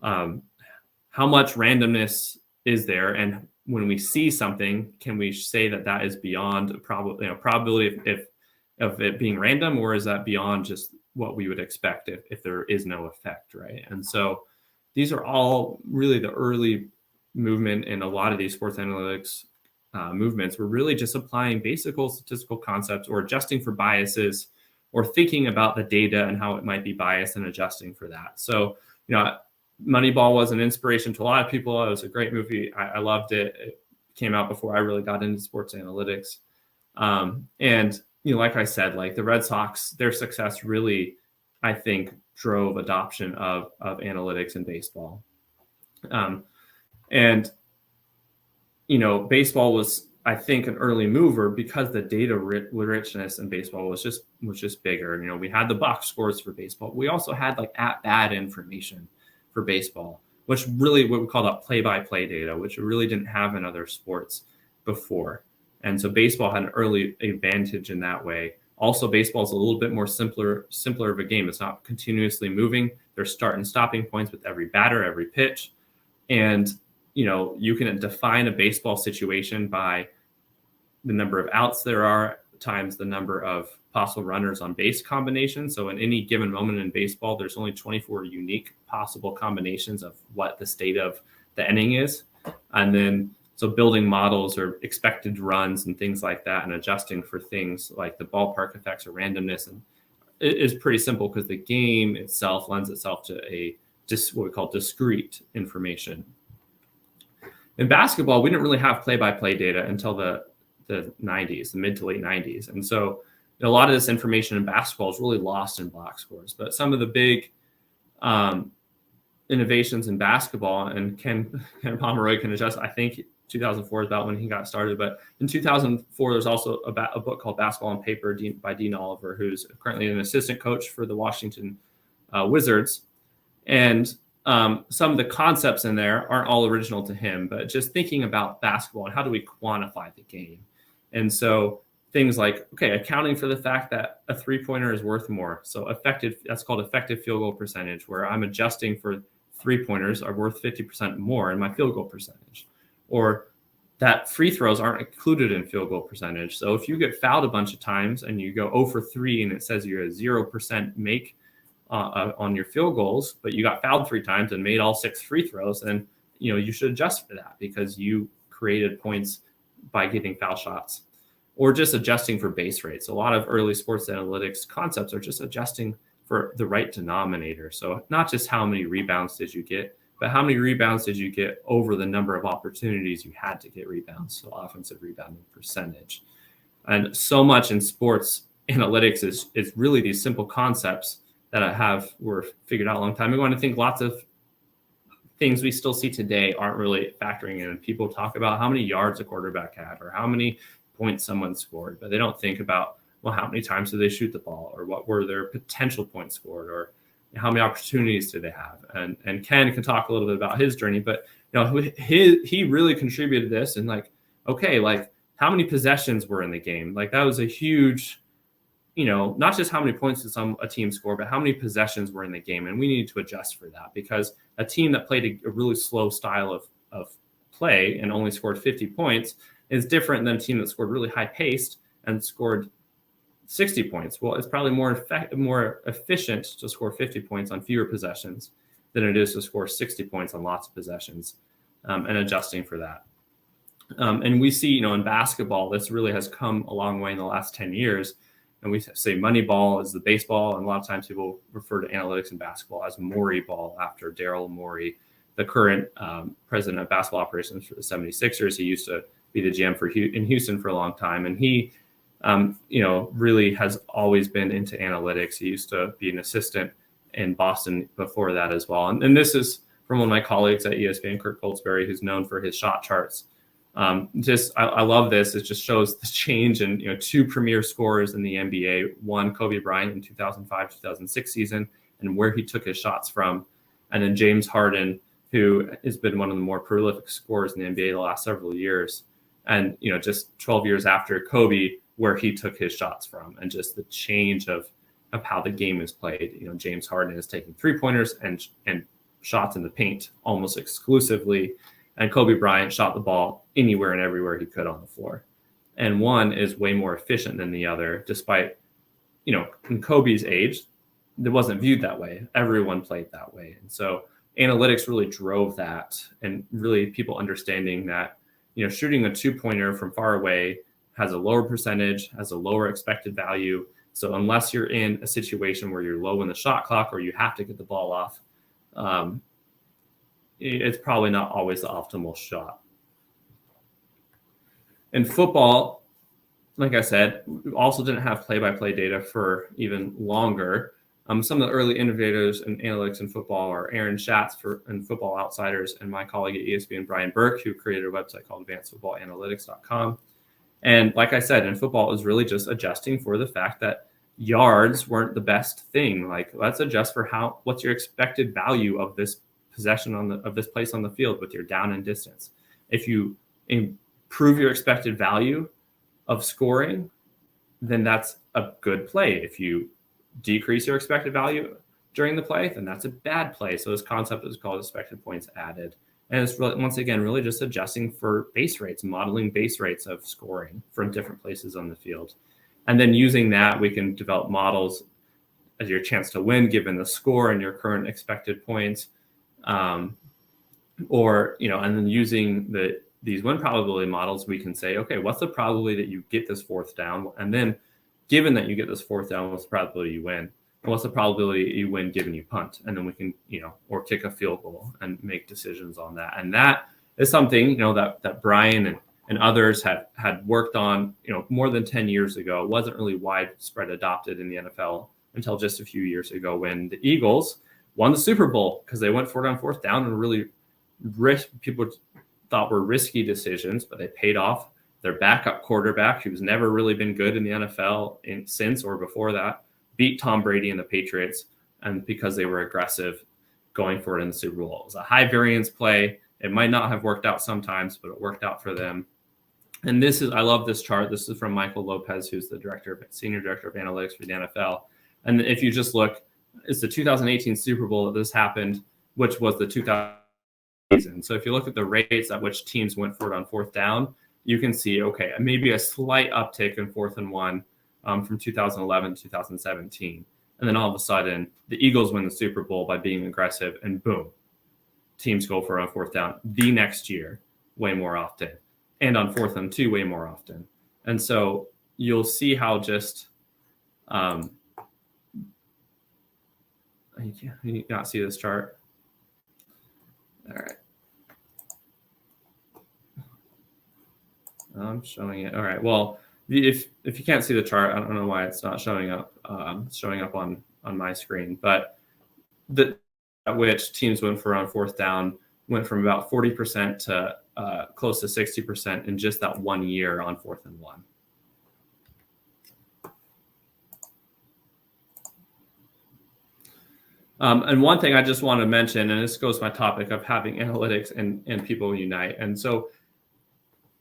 how much randomness is there? And when we see something, can we say that that is beyond probability of it being random, or is that beyond just what we would expect if there is no effect, right? And so these are all really the early movement in a lot of these sports analytics movements. We're really just applying basic statistical concepts, or adjusting for biases, or thinking about the data and how it might be biased and adjusting for that. So, Moneyball was an inspiration to a lot of people. It was a great movie. I loved it. It came out before I really got into sports analytics. And, like I said, like the Red Sox, their success really, I think, drove adoption of analytics in baseball. Baseball was, I think, an early mover because the data richness in baseball was just bigger. We had the box scores for baseball. We also had like at-bat information for baseball, which really what we call that play-by-play data, which we really didn't have in other sports before. And so baseball had an early advantage in that way. Also, baseball is a little bit more simpler of a game. It's not continuously moving. There's start and stopping points with every batter, every pitch. And you can define a baseball situation by the number of outs there are times the number of possible runners on base combinations. So in any given moment in baseball, there's only 24 unique possible combinations of what the state of the inning is. And then, so building models or expected runs and things like that, and adjusting for things like the ballpark effects or randomness. And it is pretty simple because the game itself lends itself to what we call discrete information. In basketball, we didn't really have play-by-play data until the 90s, the mid to late 90s. And so a lot of this information in basketball is really lost in box scores. But some of the big innovations in basketball, and Ken Pomeroy can adjust, I think 2004 is about when he got started. But in 2004, there's also a book called Basketball on Paper by Dean Oliver, who's currently an assistant coach for the Washington Wizards. And some of the concepts in there aren't all original to him, but just thinking about basketball and how do we quantify the game. And so things like, accounting for the fact that a three-pointer is worth more. So that's called effective field goal percentage, where I'm adjusting for three-pointers are worth 50% more in my field goal percentage. Or that free throws aren't included in field goal percentage. So if you get fouled a bunch of times and you go 0 for 3 and it says you're a 0% make on your field goals, but you got fouled 3 times and made all 6 free throws, then you should adjust for that because you created points by getting foul shots. Or just adjusting for base rates. A lot of early sports analytics concepts are just adjusting for the right denominator. So not just how many rebounds did you get, but how many rebounds did you get over the number of opportunities you had to get rebounds, so offensive rebounding percentage. And so much in sports analytics is really these simple concepts that were figured out a long time ago. And I think lots of things we still see today aren't really factoring in. People talk about how many yards a quarterback had or how many points someone scored, but they don't think about, well, how many times did they shoot the ball, or what were their potential points scored, or how many opportunities do they have? And Ken can talk a little bit about his journey, but he really contributed this, and how many possessions were in the game? Like that was a huge, not just how many points did a team score, but how many possessions were in the game. And we needed to adjust for that, because a team that played a really slow style of play and only scored 50 points is different than a team that scored really high paced and scored 60 points. Well, it's probably more efficient to score 50 points on fewer possessions than it is to score 60 points on lots of possessions, and adjusting for that. And we see, in basketball, this really has come a long way in the last 10 years. And we say Moneyball is the baseball, and a lot of times people refer to analytics in basketball as Morey ball after Daryl Morey, the current president of basketball operations for the 76ers. He used to be the GM in Houston for a long time. And he, really has always been into analytics. He used to be an assistant in Boston before that as well. And this is from one of my colleagues at ESPN, Kirk Goldsberry, who's known for his shot charts. I love this. It just shows the change in, two premier scorers in the NBA, one Kobe Bryant in 2005-2006 season, and where he took his shots from. And then James Harden, who has been one of the more prolific scorers in the NBA the last several years. And, just 12 years after Kobe, where he took his shots from, and just the change of how the game is played. James Harden is taking 3-pointers and shots in the paint almost exclusively. And Kobe Bryant shot the ball anywhere and everywhere he could on the floor. And one is way more efficient than the other, despite, in Kobe's age, it wasn't viewed that way. Everyone played that way. And so analytics really drove that, and really people understanding that, shooting a 2-pointer from far away has a lower percentage, has a lower expected value. So unless you're in a situation where you're low in the shot clock or you have to get the ball off, it's probably not always the optimal shot. In football, like I said, we also didn't have play-by-play data for even longer. Some of the early innovators in analytics in football are Aaron Schatz and Football Outsiders, and my colleague at ESPN, Brian Burke, who created a website called advancedfootballanalytics.com. And like I said, in football, it was really just adjusting for the fact that yards weren't the best thing. Like, let's adjust for what's your expected value of this possession of this place on the field with your down and distance. If you improve your expected value of scoring, then that's a good play. If you decrease your expected value during the play, then that's a bad play. So this concept is called expected points added. And it's really, once again, really just adjusting for base rates, modeling base rates of scoring from different places on the field. And then using that, we can develop models as your chance to win given the score and your current expected points. And then using these win probability models, we can say, okay, what's the probability that you get this 4th down? And then given that you get this 4th down, what's the probability you win? And what's the probability you win given you punt? And then we can, or kick a field goal and make decisions on that. And that is something, that Brian and others had worked on, more than 10 years ago. It wasn't really widespread adopted in the NFL until just a few years ago when the Eagles won the Super Bowl, because they went for it on 4th down and really people thought were risky decisions, but they paid off. Their backup quarterback, who's never really been good in the NFL since or before that, beat Tom Brady and the Patriots, and because they were aggressive going for it in the Super Bowl. It was a high variance play. It might not have worked out sometimes, but it worked out for them. And I love this chart. This is from Michael Lopez, who's the senior director of analytics for the NFL. And if you just look, it's the 2018 Super Bowl that this happened, which was the 2000 season. So if you look at the rates at which teams went for it on 4th down, you can see, okay, maybe a slight uptick in 4th and 1 from 2011 to 2017. And then all of a sudden, the Eagles win the Super Bowl by being aggressive, and boom, teams go for it on 4th down the next year way more often, and on 4th and 2 way more often. And so you'll see how just you not see this chart. All right. I'm showing it. All right. Well, if you can't see the chart, I don't know why it's not showing up. It's showing up on my screen. But at which teams went for on 4th down went from about 40% to close to 60% in just that 1 year on 4th and 1. And one thing I just want to mention, and this goes to my topic of having analytics and people unite. And so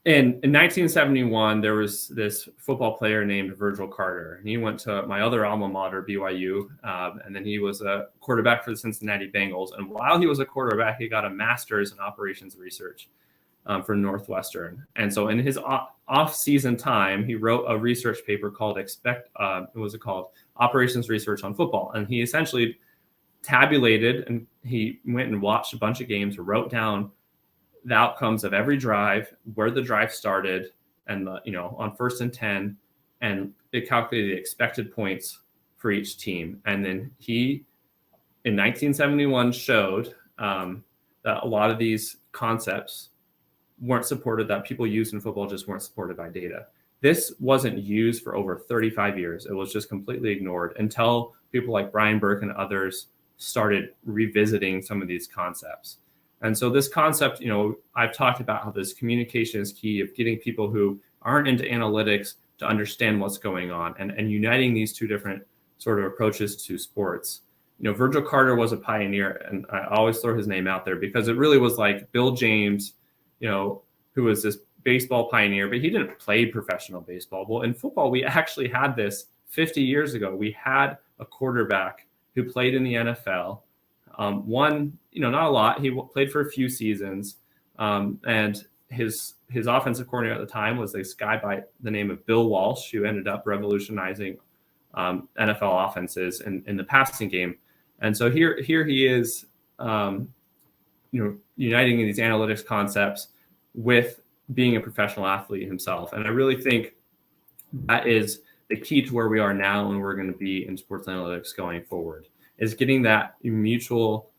in 1971, there was this football player named Virgil Carter, and he went to my other alma mater, BYU, and then he was a quarterback for the Cincinnati Bengals. And while he was a quarterback, he got a master's in operations research from Northwestern. And so in his off-season time, he wrote a research paper called Operations Research on Football. And he essentially tabulated, and he went and watched a bunch of games, wrote down the outcomes of every drive, where the drive started, and on 1st and 10, and it calculated the expected points for each team. And then he, in 1971, showed that a lot of these concepts weren't supported, that people used in football just weren't supported by data. This wasn't used for over 35 years. It was just completely ignored until people like Brian Burke and others started revisiting some of these concepts. And so this concept, you know, I've talked about how this communication is key, of getting people who aren't into analytics to understand what's going on, and uniting these two different sort of approaches to sports. You know, Virgil Carter was a pioneer, and I always throw his name out there because it really was like Bill James, you know, who was this baseball pioneer, but he didn't play professional baseball. Well, in football, we actually had this 50 years ago. We had a quarterback who played in the NFL, won, you know, not a lot. He played for a few seasons, and his offensive coordinator at the time was this guy by the name of Bill Walsh, who ended up revolutionizing NFL offenses in the passing game. And so here he is, you know, uniting these analytics concepts with being a professional athlete himself. And I really think that is the key to where we are now and we're going to be in sports analytics going forward, is getting that mutual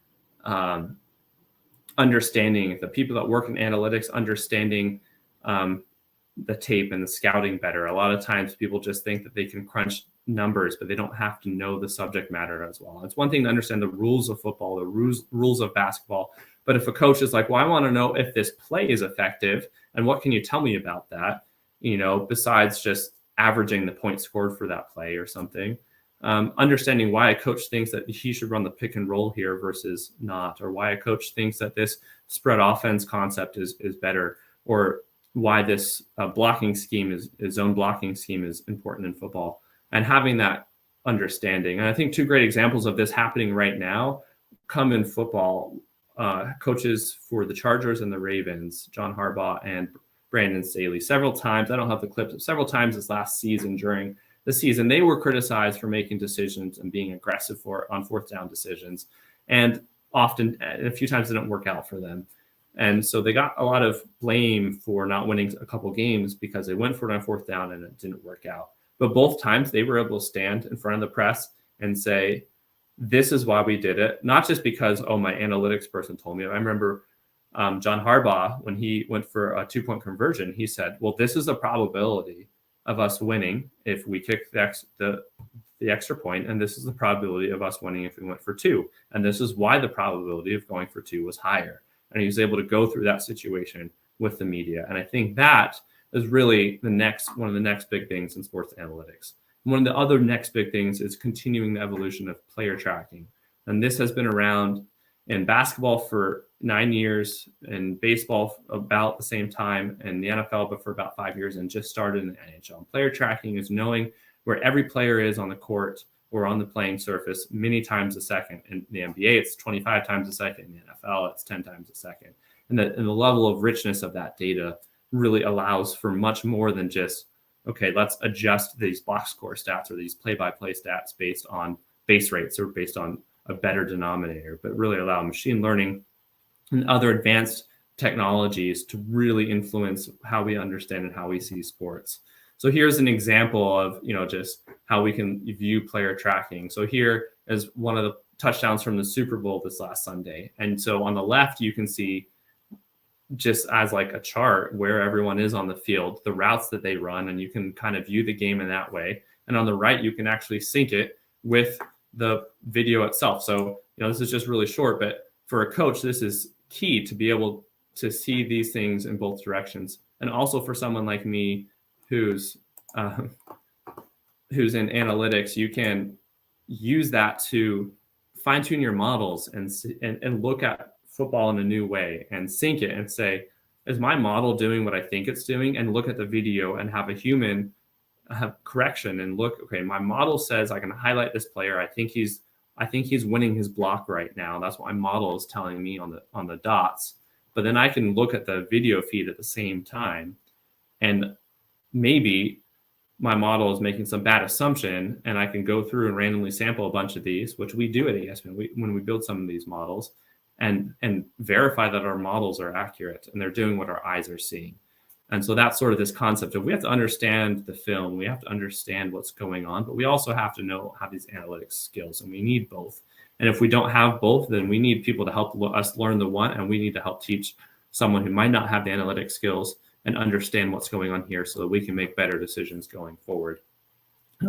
understanding, the people that work in analytics understanding the tape and the scouting better. A lot of times people just think that they can crunch numbers, but they don't have to know the subject matter as well. It's one thing to understand the rules of football, the rules of basketball, but if a coach is like, well, I want to know if this play is effective, and what can you tell me about that, you know, besides just averaging the points scored for that play or something. Understanding why a coach thinks that he should run the pick and roll here versus not, or why a coach thinks that this spread offense concept is better, or why this blocking scheme is zone blocking scheme is important in football, and having that understanding. And I think two great examples of this happening right now come in football. Coaches for the Chargers and the Ravens, John Harbaugh and Brandon Staley, several times, I don't have the clips, but several times this last season during the season, they were criticized for making decisions and being aggressive on fourth down decisions. And often, a few times, it didn't work out for them. And so they got a lot of blame for not winning a couple games because they went for it on fourth down and it didn't work out. But both times they were able to stand in front of the press and say, this is why we did it. Not just because, oh, my analytics person told me. I remember John Harbaugh, when he went for a 2-point conversion, he said, well, this is the probability of us winning if we kick the extra point, and this is the probability of us winning if we went for 2. And this is why the probability of going for 2 was higher. And he was able to go through that situation with the media. And I think that is really one of the next big things in sports analytics. One of the other next big things is continuing the evolution of player tracking. And this has been around in basketball for 9 years, in baseball about the same time, in the NFL, but for about 5 years, and just started in the NHL. Player tracking is knowing where every player is on the court or on the playing surface many times a second. In the NBA, it's 25 times a second. In the NFL, it's 10 times a second. And the level of richness of that data really allows for much more than just, okay, let's adjust these box score stats or these play-by-play stats based on base rates or based on a better denominator, but really allow machine learning and other advanced technologies to really influence how we understand and how we see sports. So here's an example of, you know, just how we can view player tracking. So here is one of the touchdowns from the Super Bowl this last Sunday. And so on the left, you can see just as like a chart where everyone is on the field, the routes that they run, and you can kind of view the game in that way. And on the right, you can actually sync it with the video itself. So, you know, this is just really short, but for a coach, this is key to be able to see these things in both directions. And also for someone like me who's in analytics, you can use that to fine tune your models and look at football in a new way and sync it and say, is my model doing what I think it's doing? And look at the video and have a human have correction and look, okay, my model says I can highlight this player. I think he's winning his block right now. That's what my model is telling me on the dots. But then I can look at the video feed at the same time, and maybe my model is making some bad assumption, and I can go through and randomly sample a bunch of these, which we do at ESPN when we build some of these models, and verify that our models are accurate and they're doing what our eyes are seeing. And so that's sort of this concept of we have to understand the film, we have to understand what's going on, but we also have to have these analytics skills, and we need both. And if we don't have both, then we need people to help us learn the one, and we need to help teach someone who might not have the analytic skills and understand what's going on here so that we can make better decisions going forward.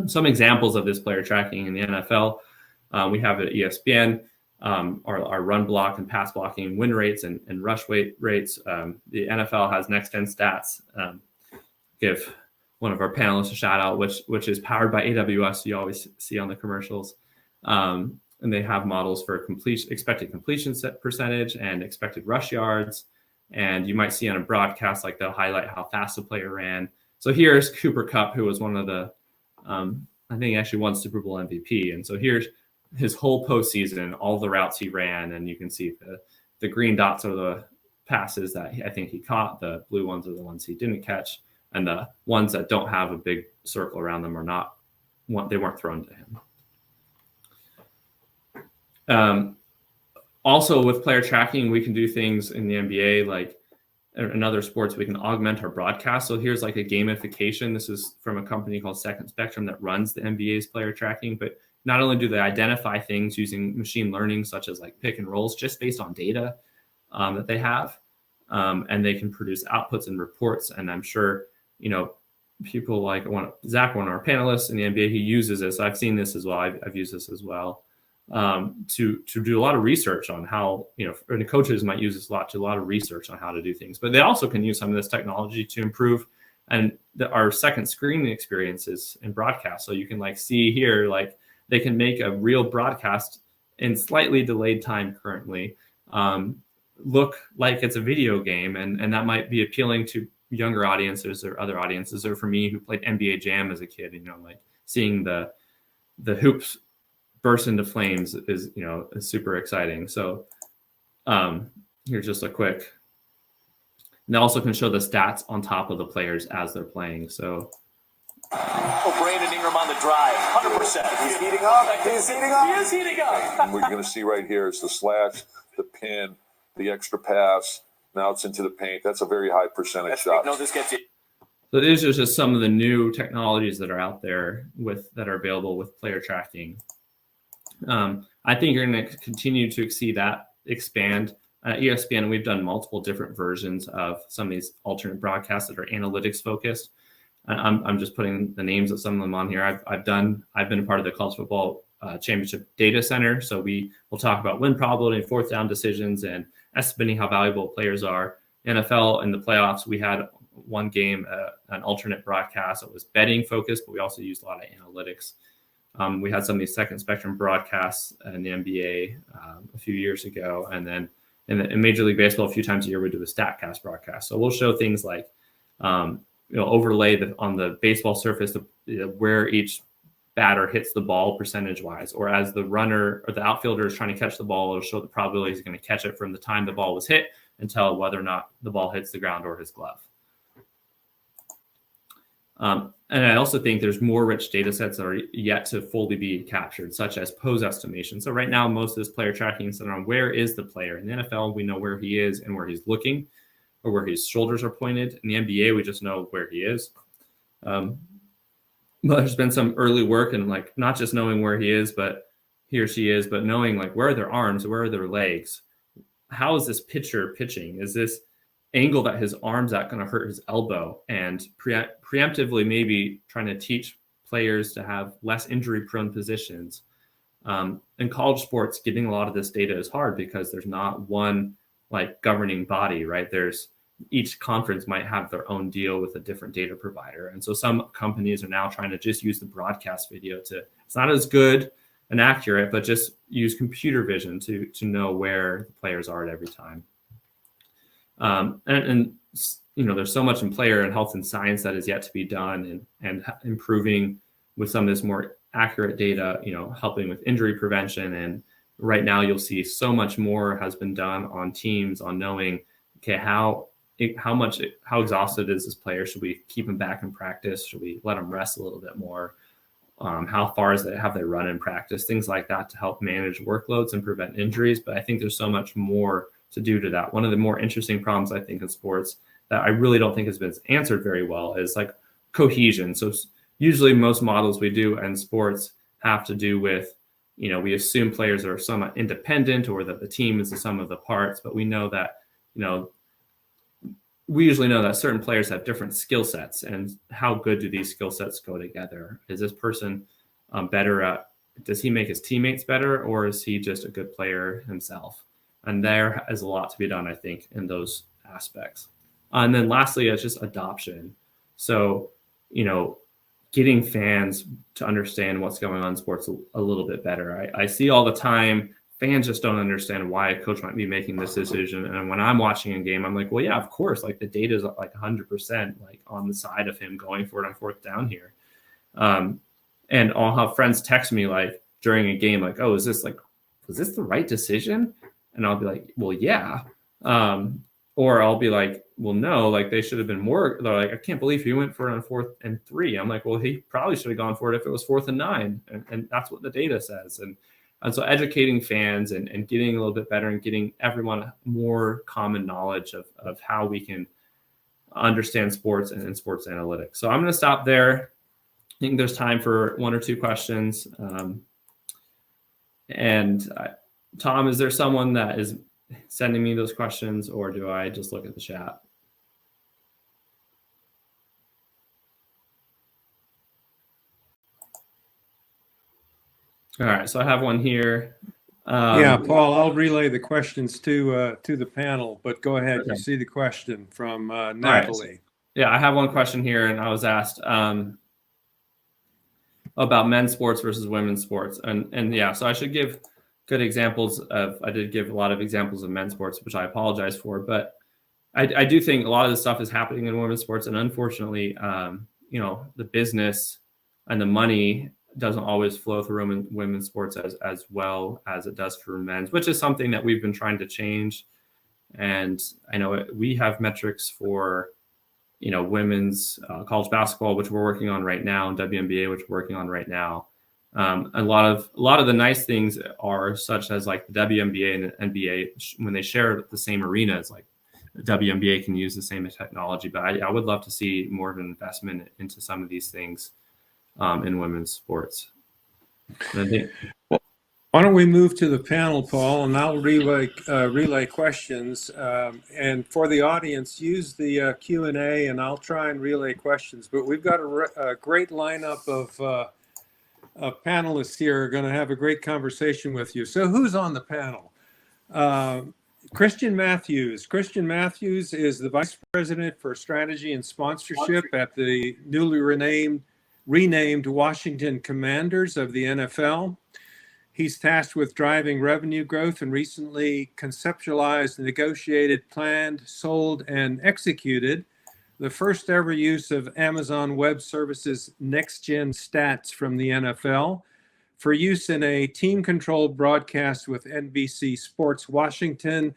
Some examples of this player tracking in the NFL, we have at ESPN, our run block and pass blocking win rates and rush rates. The NFL has Next Gen Stats. Give one of our panelists a shout out, which is powered by AWS. You always see on the commercials. And they have models for expected completion percentage and expected rush yards. And you might see on a broadcast, like they'll highlight how fast the player ran. So here's Cooper Kupp, who was one of the, I think he actually won Super Bowl MVP. And so here's his whole postseason, all the routes he ran. And you can see the green dots are the passes that I think he caught. The blue ones are the ones he didn't catch. And the ones that don't have a big circle around them they weren't thrown to him. Also with player tracking, we can do things in the NBA, like in other sports, we can augment our broadcast. So here's like a gamification. This is from a company called Second Spectrum that runs the NBA's player tracking, but not only do they identify things using machine learning, such as like pick and rolls, just based on data that they have, and they can produce outputs and reports. And I'm sure, people like Zach, one of our panelists in the NBA, he uses this. I've seen this as well. I've used this as well. To do a lot of research on how, and the coaches might use this a lot of research on how to do things, but they also can use some of this technology to improve our second screen experiences in broadcast. So you can see here, they can make a real broadcast in slightly delayed time currently, look like it's a video game. And that might be appealing to younger audiences or other audiences, or for me who played NBA Jam as a kid, seeing the hoops burst into flames is super exciting. So here's just a quick, and they also can show the stats on top of the players as they're playing. So Brandon Ingram on the drive, 100%. He's heating up. He's heating up. He is heating up. And we're going to see right here is the slash, the pin, the extra pass. Now it's into the paint. That's a very high percentage shot. No, this gets you. So these are just some of the new technologies that are out there that are available with player tracking. I think you're going to continue to expand. At ESPN, we've done multiple different versions of some of these alternate broadcasts that are analytics focused. I'm just putting the names of some of them on here. I've been a part of the college football championship data center. So we will talk about win probability, fourth down decisions, and estimating how valuable players are. NFL in the playoffs, we had one game, an alternate broadcast. It was betting focused, but we also used a lot of analytics. We had some of these second spectrum broadcasts in the NBA a few years ago. And then in Major League Baseball, a few times a year, we do a StatCast broadcast. So we'll show things like, overlay on the baseball surface, where each batter hits the ball percentage wise, or as the runner or the outfielder is trying to catch the ball, it'll show the probability he's going to catch it from the time the ball was hit until whether or not the ball hits the ground or his glove. And I also think there's more rich data sets that are yet to fully be captured, such as pose estimation. So right now, most of this player tracking is on where is the player. In the NFL, we know where he is and where he's looking, or where his shoulders are pointed. In the NBA, we just know where he is. But there's been some early work and not just knowing where he is, but he or she is, but knowing where are their arms, where are their legs? How is this pitcher pitching? Is this angle that his arm's at going to hurt his elbow? And preemptively maybe trying to teach players to have less injury prone positions. In college sports, getting a lot of this data is hard because there's not one governing body, right? Each conference might have their own deal with a different data provider. And so some companies are now trying to just use the broadcast video it's not as good and accurate, but just use computer vision to know where the players are at every time. There's so much in player and health and science that is yet to be done, and improving with some of this more accurate data, helping with injury prevention. And right now you'll see so much more has been done on teams on knowing, okay, how exhausted is this player? Should we keep him back in practice? Should we let him rest a little bit more? How far have they run in practice? Things like that to help manage workloads and prevent injuries. But I think there's so much more to do to that. One of the more interesting problems I think in sports that I really don't think has been answered very well is like cohesion. So usually most models we do in sports have to do with, we assume players are somewhat independent or that the team is the sum of the parts, but we know that, we usually know that certain players have different skill sets, and how good do these skill sets go together? Is this person better at, does he make his teammates better, or is he just a good player himself? And there is a lot to be done, I think, in those aspects. And then lastly, it's just adoption. So, getting fans to understand what's going on in sports a little bit better. I see all the time, fans just don't understand why a coach might be making this decision. And when I'm watching a game, I'm like, well, yeah, of course, like the data is like 100% like on the side of him going for it on fourth down here. And I'll have friends text me like during a game, like, oh, was this the right decision? And I'll be like, well, yeah. Or I'll be like, well, no, like they should have been more. They're like, I can't believe he went for it on 4th and 3. I'm like, well, he probably should have gone for it if it was 4th and 9. And that's what the data says. And so educating fans and getting a little bit better and getting everyone more common knowledge of how we can understand sports and sports analytics. So I'm going to stop there. I think there's time for 1 or 2 questions. Tom, is there someone that is sending me those questions, or do I just look at the chat? All right, so I have one here. Yeah, Paul, I'll relay the questions to the panel, but go ahead. Okay. You see the question from Natalie. Right. Yeah, I have one question here, and I was asked about men's sports versus women's sports. And yeah, so I should give good examples of, I did give a lot of examples of men's sports, which I apologize for, but I do think a lot of this stuff is happening in women's sports. And unfortunately, the business and the money doesn't always flow through women's sports as well as it does for men's, which is something that we've been trying to change. And I know we have metrics for, women's college basketball, which we're working on right now, and WNBA, which we're working on right now. A lot of the nice things are such as like the WNBA and the NBA, when they share the same arenas, like the WNBA can use the same technology, but I would love to see more of an investment into some of these things in women's sports. Why don't we move to the panel, Paul, and I'll relay questions. And for the audience, use the Q&A, and I'll try and relay questions. But we've got a great lineup of panelists here are going to have a great conversation with you. So who's on the panel? Christian Matthews. Christian Matthews is the Vice President for Strategy and Sponsorship at the newly renamed Washington Commanders of the NFL. He's tasked with driving revenue growth and recently conceptualized, negotiated, planned, sold, and executed the first ever use of Amazon Web Services next-gen stats from the NFL for use in a team-controlled broadcast with NBC Sports Washington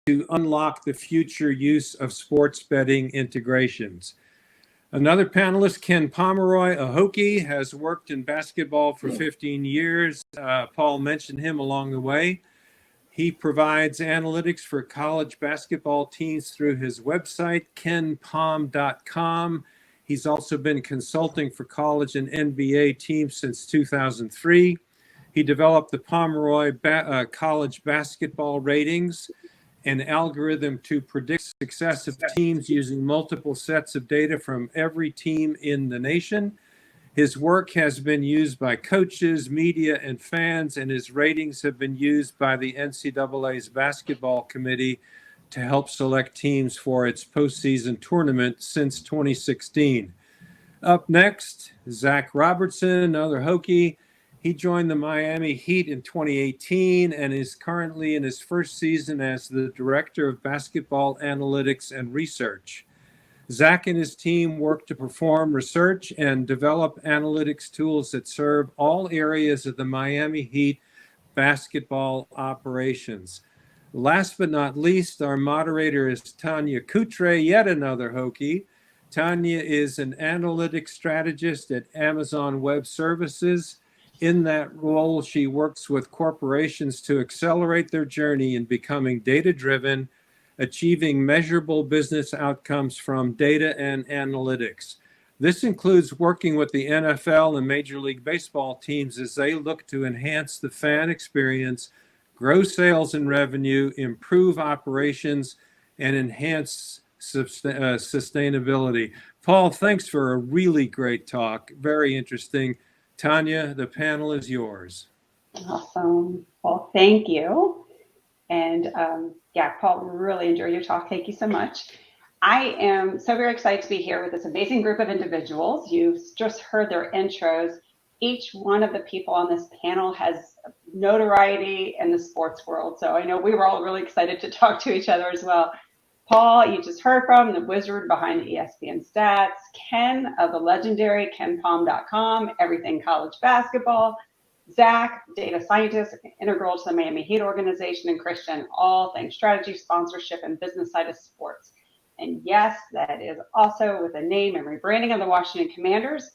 to unlock the future use of sports betting integrations. Another panelist, Ken Pomeroy, a Hokie, has worked in basketball for 15 years. Paul mentioned him along the way. He provides analytics for college basketball teams through his website, kenpom.com. He's also been consulting for college and NBA teams since 2003. He developed the Pomeroy college basketball ratings, an algorithm to predict success of teams using multiple sets of data from every team in the nation. His work has been used by coaches, media, and fans, and his ratings have been used by the NCAA's basketball committee to help select teams for its postseason tournament since 2016. Up next, Zach Robertson, another Hokie. He joined the Miami Heat in 2018 and is currently in his first season as the Director of Basketball Analytics and Research. Zach and his team work to perform research and develop analytics tools that serve all areas of the Miami Heat basketball operations. Last but not least, our moderator is Tanya Coutre, yet another Hokie. Tanya is an analytics strategist at Amazon Web Services. In that role, she works with corporations to accelerate their journey in becoming data-driven achieving measurable business outcomes from data and analytics. This includes working with the NFL and Major League Baseball teams as they look to enhance the fan experience, grow sales and revenue, improve operations, and enhance sustainability. Paul, thanks for a really great talk. Very interesting. Tanya, the panel is yours. Awesome. Well, thank you. And yeah, Paul, really enjoyed your talk. Thank you so much. I am so very excited to be here with this amazing group of individuals. You've just heard their intros. Each one of the people on this panel has notoriety in the sports world. So I know we were all really excited to talk to each other as well. Paul, you just heard from the wizard behind the ESPN stats, Ken of the legendary KenPom.com, everything college basketball, Zach, data scientist, integral to the Miami Heat organization, and Christian, all things strategy, sponsorship, and business side of sports. And yes, that is also with the name and rebranding of the Washington Commanders.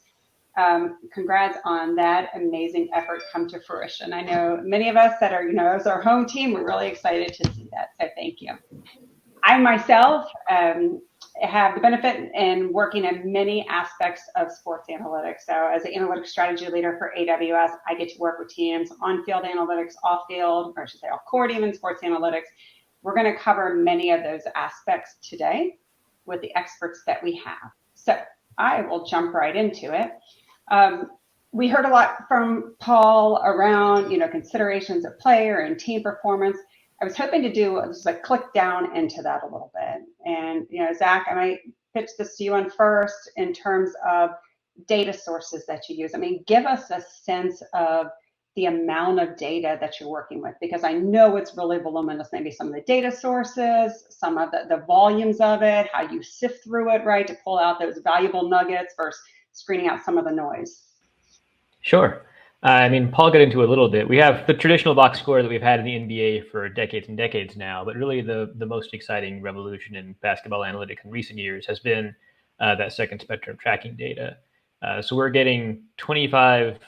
Congrats on that amazing effort come to fruition. I know many of us that are, as our home team, we're really excited to see that. So thank you. I myself have the benefit in working in many aspects of sports analytics. So as an analytics strategy leader for AWS, I get to work with teams on-field analytics, off-field, or I should say off-court even, sports analytics. We're going to cover many of those aspects today with the experts that we have. So I will jump right into it. We heard a lot from Paul around, considerations of player and team performance. I was hoping to do just like click down into that a little bit. And, Zach, I might pitch this to you on first in terms of data sources that you use. I mean, give us a sense of the amount of data that you're working with, because I know it's really voluminous, maybe some of the data sources, some of the volumes of it, how you sift through it, right, to pull out those valuable nuggets versus screening out some of the noise. Sure. Paul got into it a little bit. We have the traditional box score that we've had in the NBA for decades and decades now, but really the most exciting revolution in basketball analytics in recent years has been that second spectrum tracking data. So we're getting 25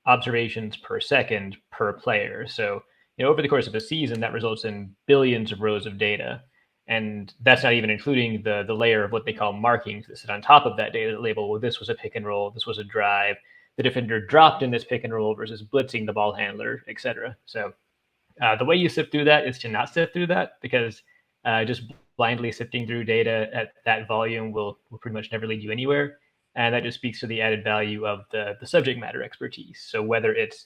observations per second per player. So, over the course of a season, that results in billions of rows of data. And that's not even including the layer of what they call markings that sit on top of that data that label, well, this was a pick and roll, this was a drive, the defender dropped in this pick and roll versus blitzing the ball handler, etc. So the way you sift through that is to not sift through that, because just blindly sifting through data at that volume will pretty much never lead you anywhere. And that just speaks to the added value of the subject matter expertise. So whether it's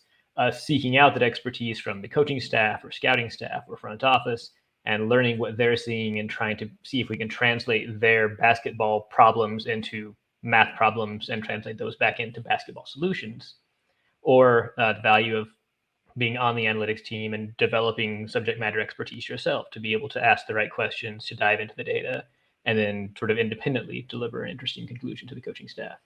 seeking out that expertise from the coaching staff or scouting staff or front office and learning what they're seeing and trying to see if we can translate their basketball problems into math problems and translate those back into basketball solutions, or the value of being on the analytics team and developing subject matter expertise yourself to be able to ask the right questions, to dive into the data, and then sort of independently deliver an interesting conclusion to the coaching staff.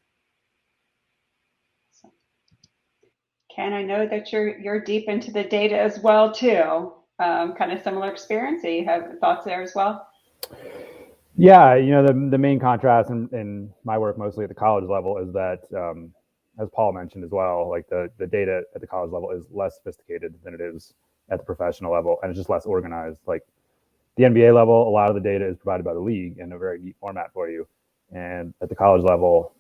Ken, I know that you're deep into the data as well too. Kind of similar experience. So you have thoughts there as well? Yeah, the main contrast in my work, mostly at the college level, is that, as Paul mentioned as well, like the data at the college level is less sophisticated than it is at the professional level, and it's just less organized. Like the NBA level, a lot of the data is provided by the league in a very neat format for you, and at the college level,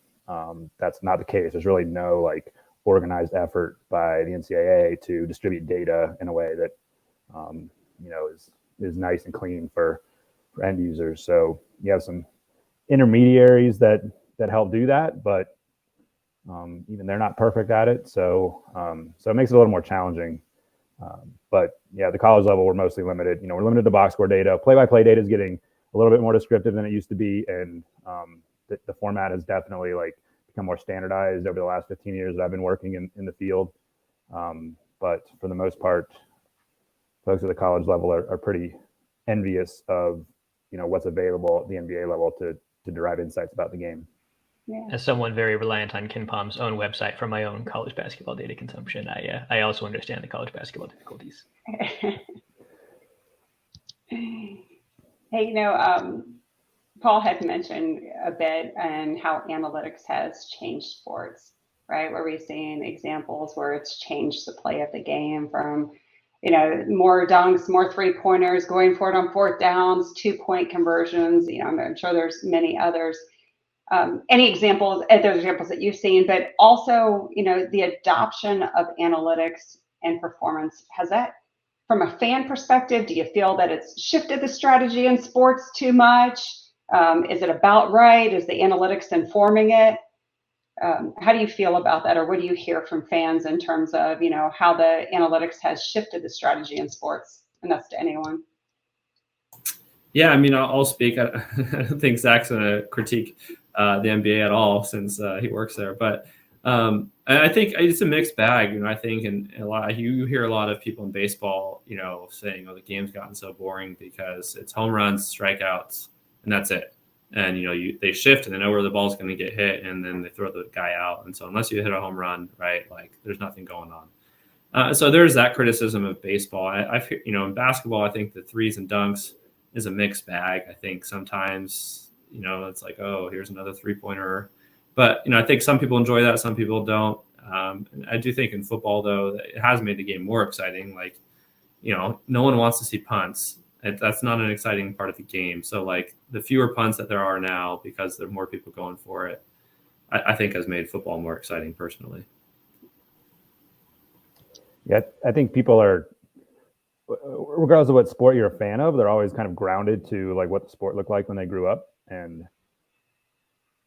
that's not the case. There's really no organized effort by the NCAA to distribute data in a way that is nice and clean for end users. So you have some intermediaries that help do that, but even they're not perfect at it. So it makes it a little more challenging. But yeah, the college level, we're mostly limited. We're limited to box score data. Play-by-play data is getting a little bit more descriptive than it used to be, and the format has definitely become more standardized over the last 15 years that I've been working in the field. But for the most part, folks at the college level are pretty envious of what's available at the NBA level to derive insights about the game. Yeah. As someone very reliant on KenPom's own website for my own college basketball data consumption, I also understand the college basketball difficulties. Hey, Paul had mentioned a bit and how analytics has changed sports, right? Where we've seen examples where it's changed the play of the game from more dunks, more 3-pointers, going for it on 4th downs, 2-point conversions. I'm sure there's many others. Any examples, those examples that you've seen, but also, the adoption of analytics and performance, has that, from a fan perspective, do you feel that it's shifted the strategy in sports too much? Is it about right? Is the analytics informing it? How do you feel about that, or what do you hear from fans in terms of, how the analytics has shifted the strategy in sports? And that's to anyone. Yeah, I mean, I'll speak. I don't think Zach's going to critique the NBA at all since he works there. But I think it's a mixed bag. I think and a lot you hear a lot of people in baseball, saying, "Oh, the game's gotten so boring because it's home runs, strikeouts, and that's it." And they shift and they know where the ball's going to get hit, and then they throw the guy out. And so unless you hit a home run, right, like there's nothing going on. So there's that criticism of baseball. I in basketball, I think the threes and dunks is a mixed bag. I think sometimes, it's like, oh, here's another 3-pointer. But, I think some people enjoy that. Some people don't. And I do think in football, though, that it has made the game more exciting. Like, no one wants to see punts. That's not an exciting part of the game. So, like, the fewer punts that there are now because there are more people going for it, I think has made football more exciting personally. Yeah, I think people are, regardless of what sport you're a fan of, they're always kind of grounded to like what the sport looked like when they grew up, and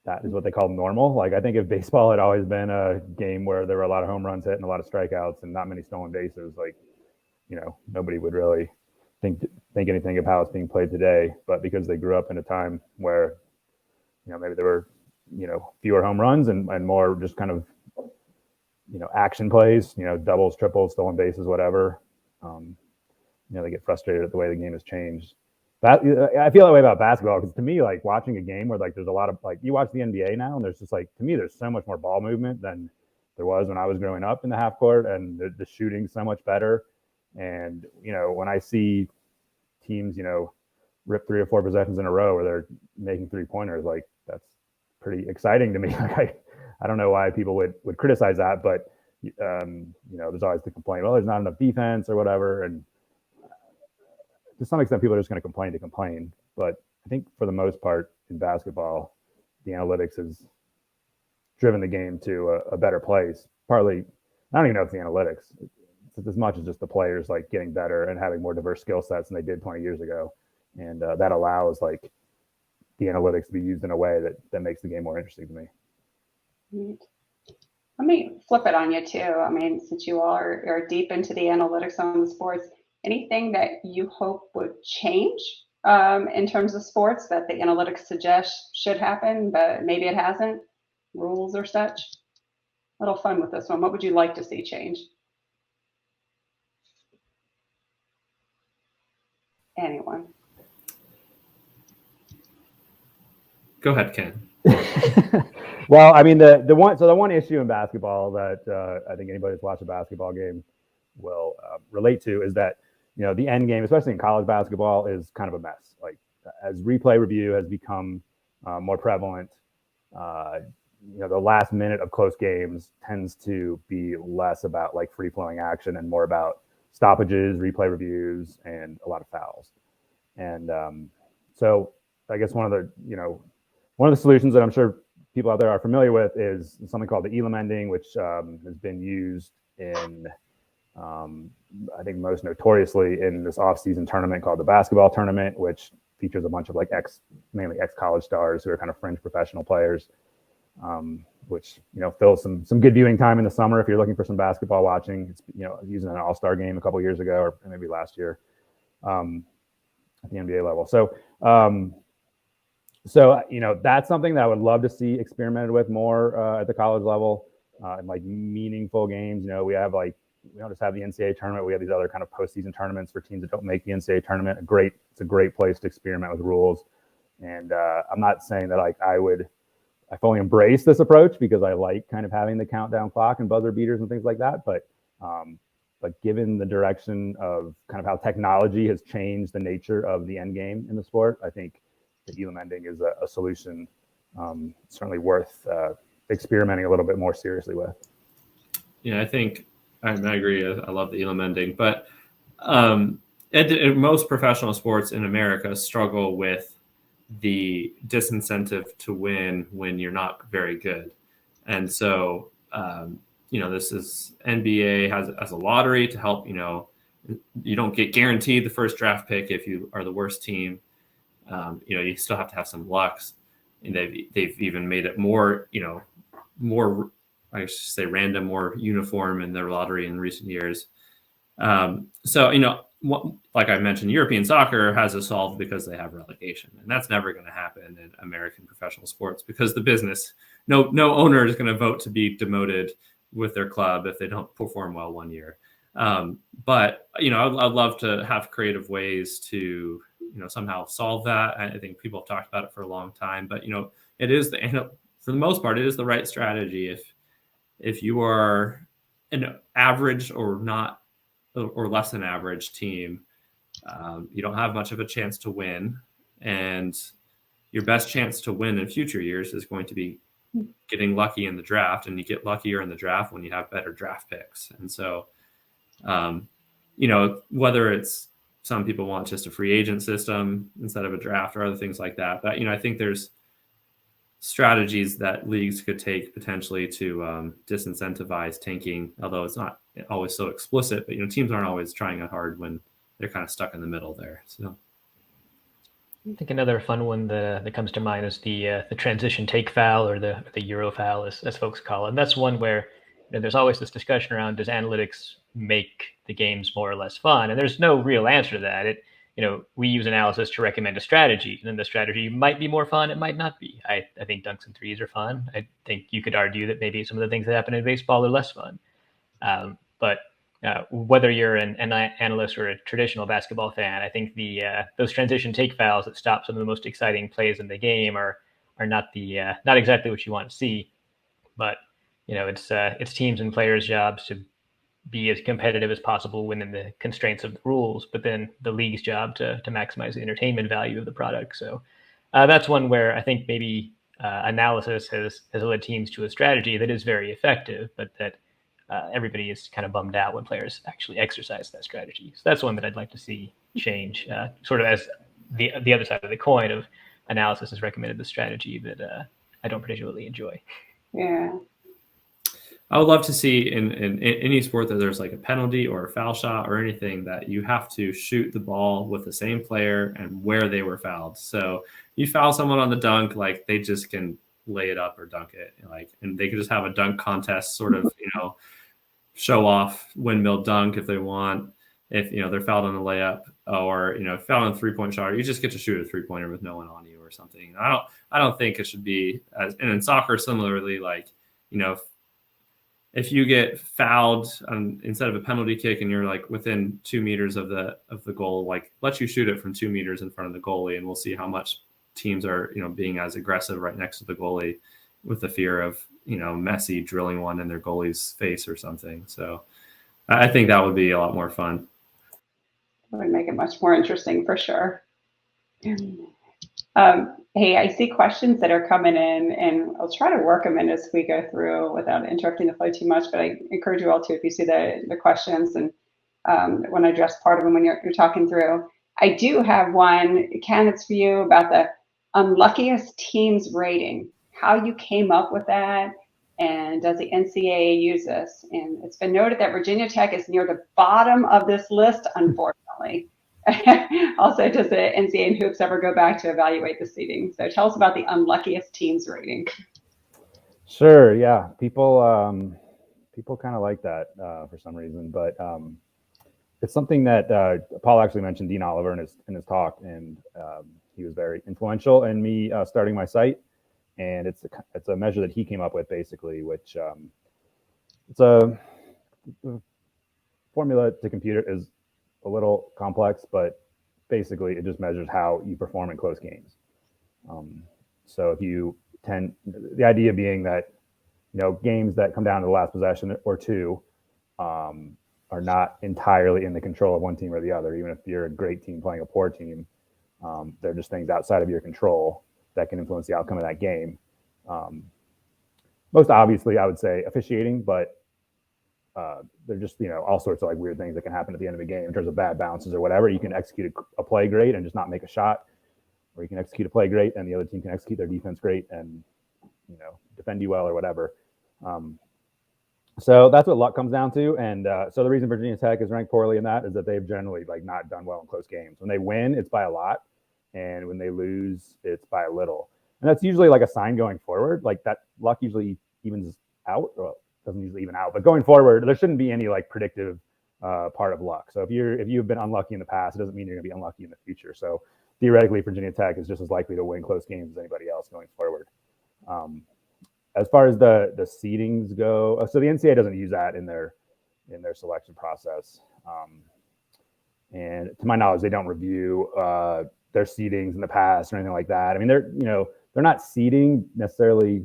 that is what they call normal. Like I think if baseball had always been a game where there were a lot of home runs hit and a lot of strikeouts and not many stolen bases, like nobody would really think anything of how it's being played today. But because they grew up in a time where maybe there were fewer home runs and more just kind of action plays, doubles, triples, stolen bases, whatever. They get frustrated at the way the game has changed. But I feel that way about basketball because to me, like watching a game where like there's a lot of like you watch the NBA now and there's just like to me there's so much more ball movement than there was when I was growing up in the half court, and the shooting's so much better. And when I see teams rip 3 or 4 possessions in a row where they're making 3-pointers, like that's pretty exciting to me. Like I don't know why people would criticize that, but there's always the complaint, well, there's not enough defense or whatever, and to some extent, people are just going to complain. But I think for the most part in basketball, the analytics has driven the game to a better place. Partly, I don't even know if it's the analytics. It's as much as just the players like getting better and having more diverse skill sets than they did 20 years ago. And that allows like the analytics to be used in a way that makes the game more interesting to me. Let me flip it on you too. I mean, since you are deep into the analytics on the sports, anything that you hope would change in terms of sports that the analytics suggest should happen, but maybe it hasn't, rules or such? A little fun with this one. What would you like to see change? Anyone? Go ahead, Ken. Well, I mean, the one issue in basketball that I think anybody that's watched a basketball game will relate to is that the end game, especially in college basketball, is kind of a mess. Like as replay review has become more prevalent, the last minute of close games tends to be less about like free flowing action and more about stoppages, replay reviews, and a lot of fouls. And so I guess one of the solutions that I'm sure people out there are familiar with is something called the Elam ending, which has been used in I think most notoriously in this off-season tournament called the basketball tournament, which features a bunch of like mainly ex-college stars who are kind of fringe professional players, which fills some good viewing time in the summer if you're looking for some basketball watching. It's using an all-star game a couple years ago or maybe last year at the NBA level. So that's something that I would love to see experimented with more at the college level in like meaningful games. We don't just have the NCAA tournament. We have these other kind of postseason tournaments for teams that don't make the NCAA tournament. It's a great place to experiment with rules. And I'm not saying that I fully embrace this approach because I like kind of having the countdown clock and buzzer beaters and things like that. But given the direction of kind of how technology has changed the nature of the end game in the sport, I think the Elam ending is a solution certainly worth experimenting a little bit more seriously with. Yeah, I think I agree. I love the Elam ending, but Most professional sports in America struggle with the disincentive to win when you're not very good. And so, this is NBA has a lottery to help, you don't get guaranteed the first draft pick if you are the worst team. You still have to have some lucks. And they've even made it more, more, I should say, random, more uniform in their lottery in recent years. Like I mentioned, European soccer has it solved because they have relegation, and that's never going to happen in American professional sports because the business, no owner is going to vote to be demoted with their club if they don't perform well one year. But I'd love to have creative ways to somehow solve that. I think people have talked about it for a long time, but it is for the most part, it is the right strategy. If you are an average or less than average team, you don't have much of a chance to win, and your best chance to win in future years is going to be getting lucky in the draft, and you get luckier in the draft when you have better draft picks. And so, whether it's some people want just a free agent system instead of a draft or other things like that, but I think there's strategies that leagues could take potentially to disincentivize tanking, although it's not always so explicit, but teams aren't always trying it hard when they're kind of stuck in the middle there. So I think another fun one that comes to mind is the transition take foul, or the Euro foul, as folks call it. And that's one where there's always this discussion around, does analytics make the games more or less fun? And there's no real answer to that. We use analysis to recommend a strategy, and then the strategy might be more fun, it might not be. I think dunks and threes are fun. I think you could argue that maybe some of the things that happen in baseball are less fun. But whether you're an analyst or a traditional basketball fan, I think those transition take fouls that stop some of the most exciting plays in the game are not exactly what you want to see. But it's teams and players' jobs to be as competitive as possible within the constraints of the rules, but then the league's job to maximize the entertainment value of the product. So that's one where I think maybe analysis has led teams to a strategy that is very effective, but that everybody is kind of bummed out when players actually exercise that strategy. So that's one that I'd like to see change, sort of as the other side of the coin of analysis has recommended the strategy that I don't particularly enjoy. Yeah. I would love to see in any sport that there's like a penalty or a foul shot or anything that you have to shoot the ball with the same player and where they were fouled. So you foul someone on the dunk, like they just can lay it up or dunk it, and they could just have a dunk contest, sort of, show off windmill dunk if they want. If they're fouled on a layup, or fouled on a 3-point shot, you just get to shoot a 3-pointer with no one on you or something. I don't think it should be and in soccer similarly, if you get fouled instead of a penalty kick and you're like within 2 meters of the goal, let you shoot it from 2 meters in front of the goalie, and we'll see how much teams are being as aggressive right next to the goalie with the fear of Messi drilling one in their goalie's face or something. So I think that would be a lot more fun. It would make it much more interesting for sure. Hey, I see questions that are coming in, and I'll try to work them in as we go through without interrupting the flow too much, but I encourage you all to, if you see the questions, and want to address part of them when you're talking through. I do have one, Ken, it's for you, about the unluckiest teams rating, how you came up with that, and does the NCAA use this? And it's been noted that Virginia Tech is near the bottom of this list, unfortunately. Also, does the NCAA and Hoops ever go back to evaluate the seeding? So tell us about the unluckiest teams rating. Sure. Yeah. People kind of like that for some reason, but it's something that Paul actually mentioned Dean Oliver in his talk, and he was very influential in me starting my site. And it's a measure that he came up with, basically, which it's a formula to compute it is a little complex, but basically it just measures how you perform in close games. So if you the idea being that games that come down to the last possession or two are not entirely in the control of one team or the other. Even if you're a great team playing a poor team, they're just things outside of your control that can influence the outcome of that game. Most obviously, I would say officiating, but they're just, all sorts of like weird things that can happen at the end of a game in terms of bad bounces or whatever. You can execute a play great and just not make a shot, or you can execute a play great and the other team can execute their defense great and, defend you well or whatever. So that's what luck comes down to. And so the reason Virginia Tech is ranked poorly in that is that they've generally like not done well in close games. When they win, it's by a lot. And when they lose, it's by a little. And that's usually like a sign going forward. Like that luck usually evens out, or doesn't usually even out, but going forward, there shouldn't be any like predictive part of luck. So if you've been unlucky in the past, it doesn't mean you're gonna be unlucky in the future. So theoretically, Virginia Tech is just as likely to win close games as anybody else going forward. As far as the seedings go, so the NCAA doesn't use that in their selection process. And to my knowledge, they don't review their seedings in the past or anything like that. I mean, they're not seeding necessarily.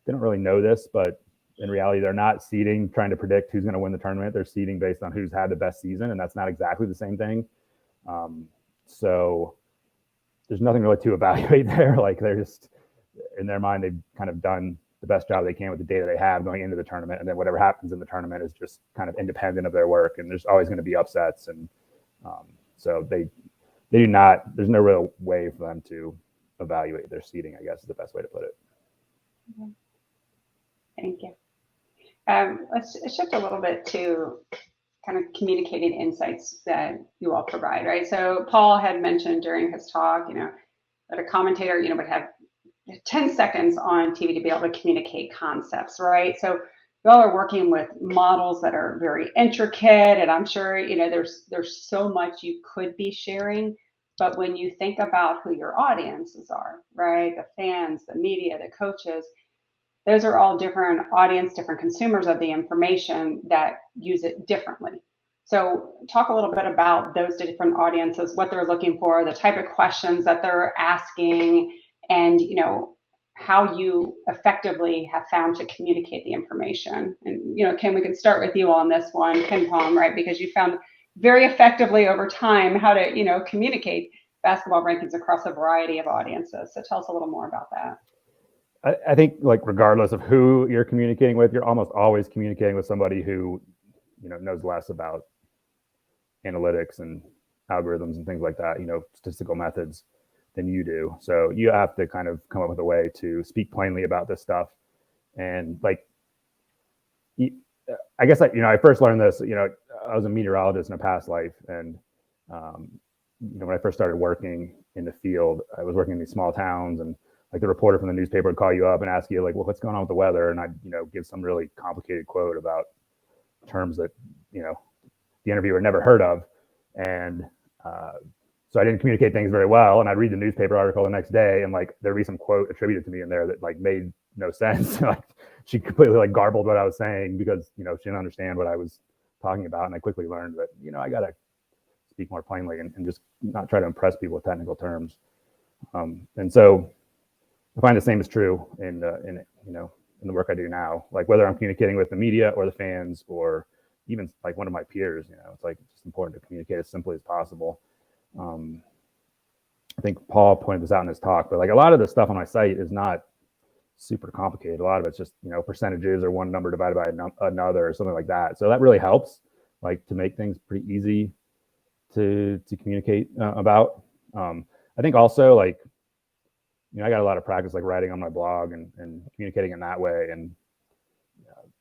They don't really know this, but in reality, they're not seeding trying to predict who's going to win the tournament. They're seeding based on who's had the best season, and that's not exactly the same thing. So there's nothing really to evaluate there. Like they're just, in their mind, they've kind of done the best job they can with the data they have going into the tournament, and then whatever happens in the tournament is just kind of independent of their work, and there's always going to be upsets, and so they do not. There's no real way for them to evaluate their seeding, I guess is the best way to put it. Okay. Thank you. Let's shift a little bit to kind of communicating insights that you all provide, right? So Paul had mentioned during his talk, that a commentator, would have 10 seconds on TV to be able to communicate concepts, right? So you all are working with models that are very intricate, and I'm sure, there's so much you could be sharing, but when you think about who your audiences are, right? The fans, the media, the coaches, those are all different audience, different consumers of the information that use it differently. So talk a little bit about those different audiences, what they're looking for, the type of questions that they're asking, and how you effectively have found to communicate the information. And Ken, we can start with you on this one, Ken Palm, right? Because you found very effectively over time how to communicate basketball rankings across a variety of audiences. So tell us a little more about that. I think like regardless of who you're communicating with, you're almost always communicating with somebody who knows less about analytics and algorithms and things like that, statistical methods than you do. So you have to kind of come up with a way to speak plainly about this stuff. And like, I guess I first learned this, I was a meteorologist in a past life. And, when I first started working in the field, I was working in these small towns, and like the reporter from the newspaper would call you up and ask you like, well, what's going on with the weather? And I'd, give some really complicated quote about terms that, the interviewer never heard of. And, so I didn't communicate things very well, and I'd read the newspaper article the next day, and like there'd be some quote attributed to me in there that like made no sense. Like she completely like garbled what I was saying because she didn't understand what I was talking about. And I quickly learned that I gotta speak more plainly and just not try to impress people with technical terms. And so I find the same is true in the work I do now. Like whether I'm communicating with the media or the fans or even like one of my peers, it's like it's just important to communicate as simply as possible. I think Paul pointed this out in his talk, but like a lot of the stuff on my site is not super complicated. A lot of it's just, percentages or one number divided by another or something like that. So that really helps like to make things pretty easy to communicate about. I think also like, I got a lot of practice like writing on my blog and communicating in that way. And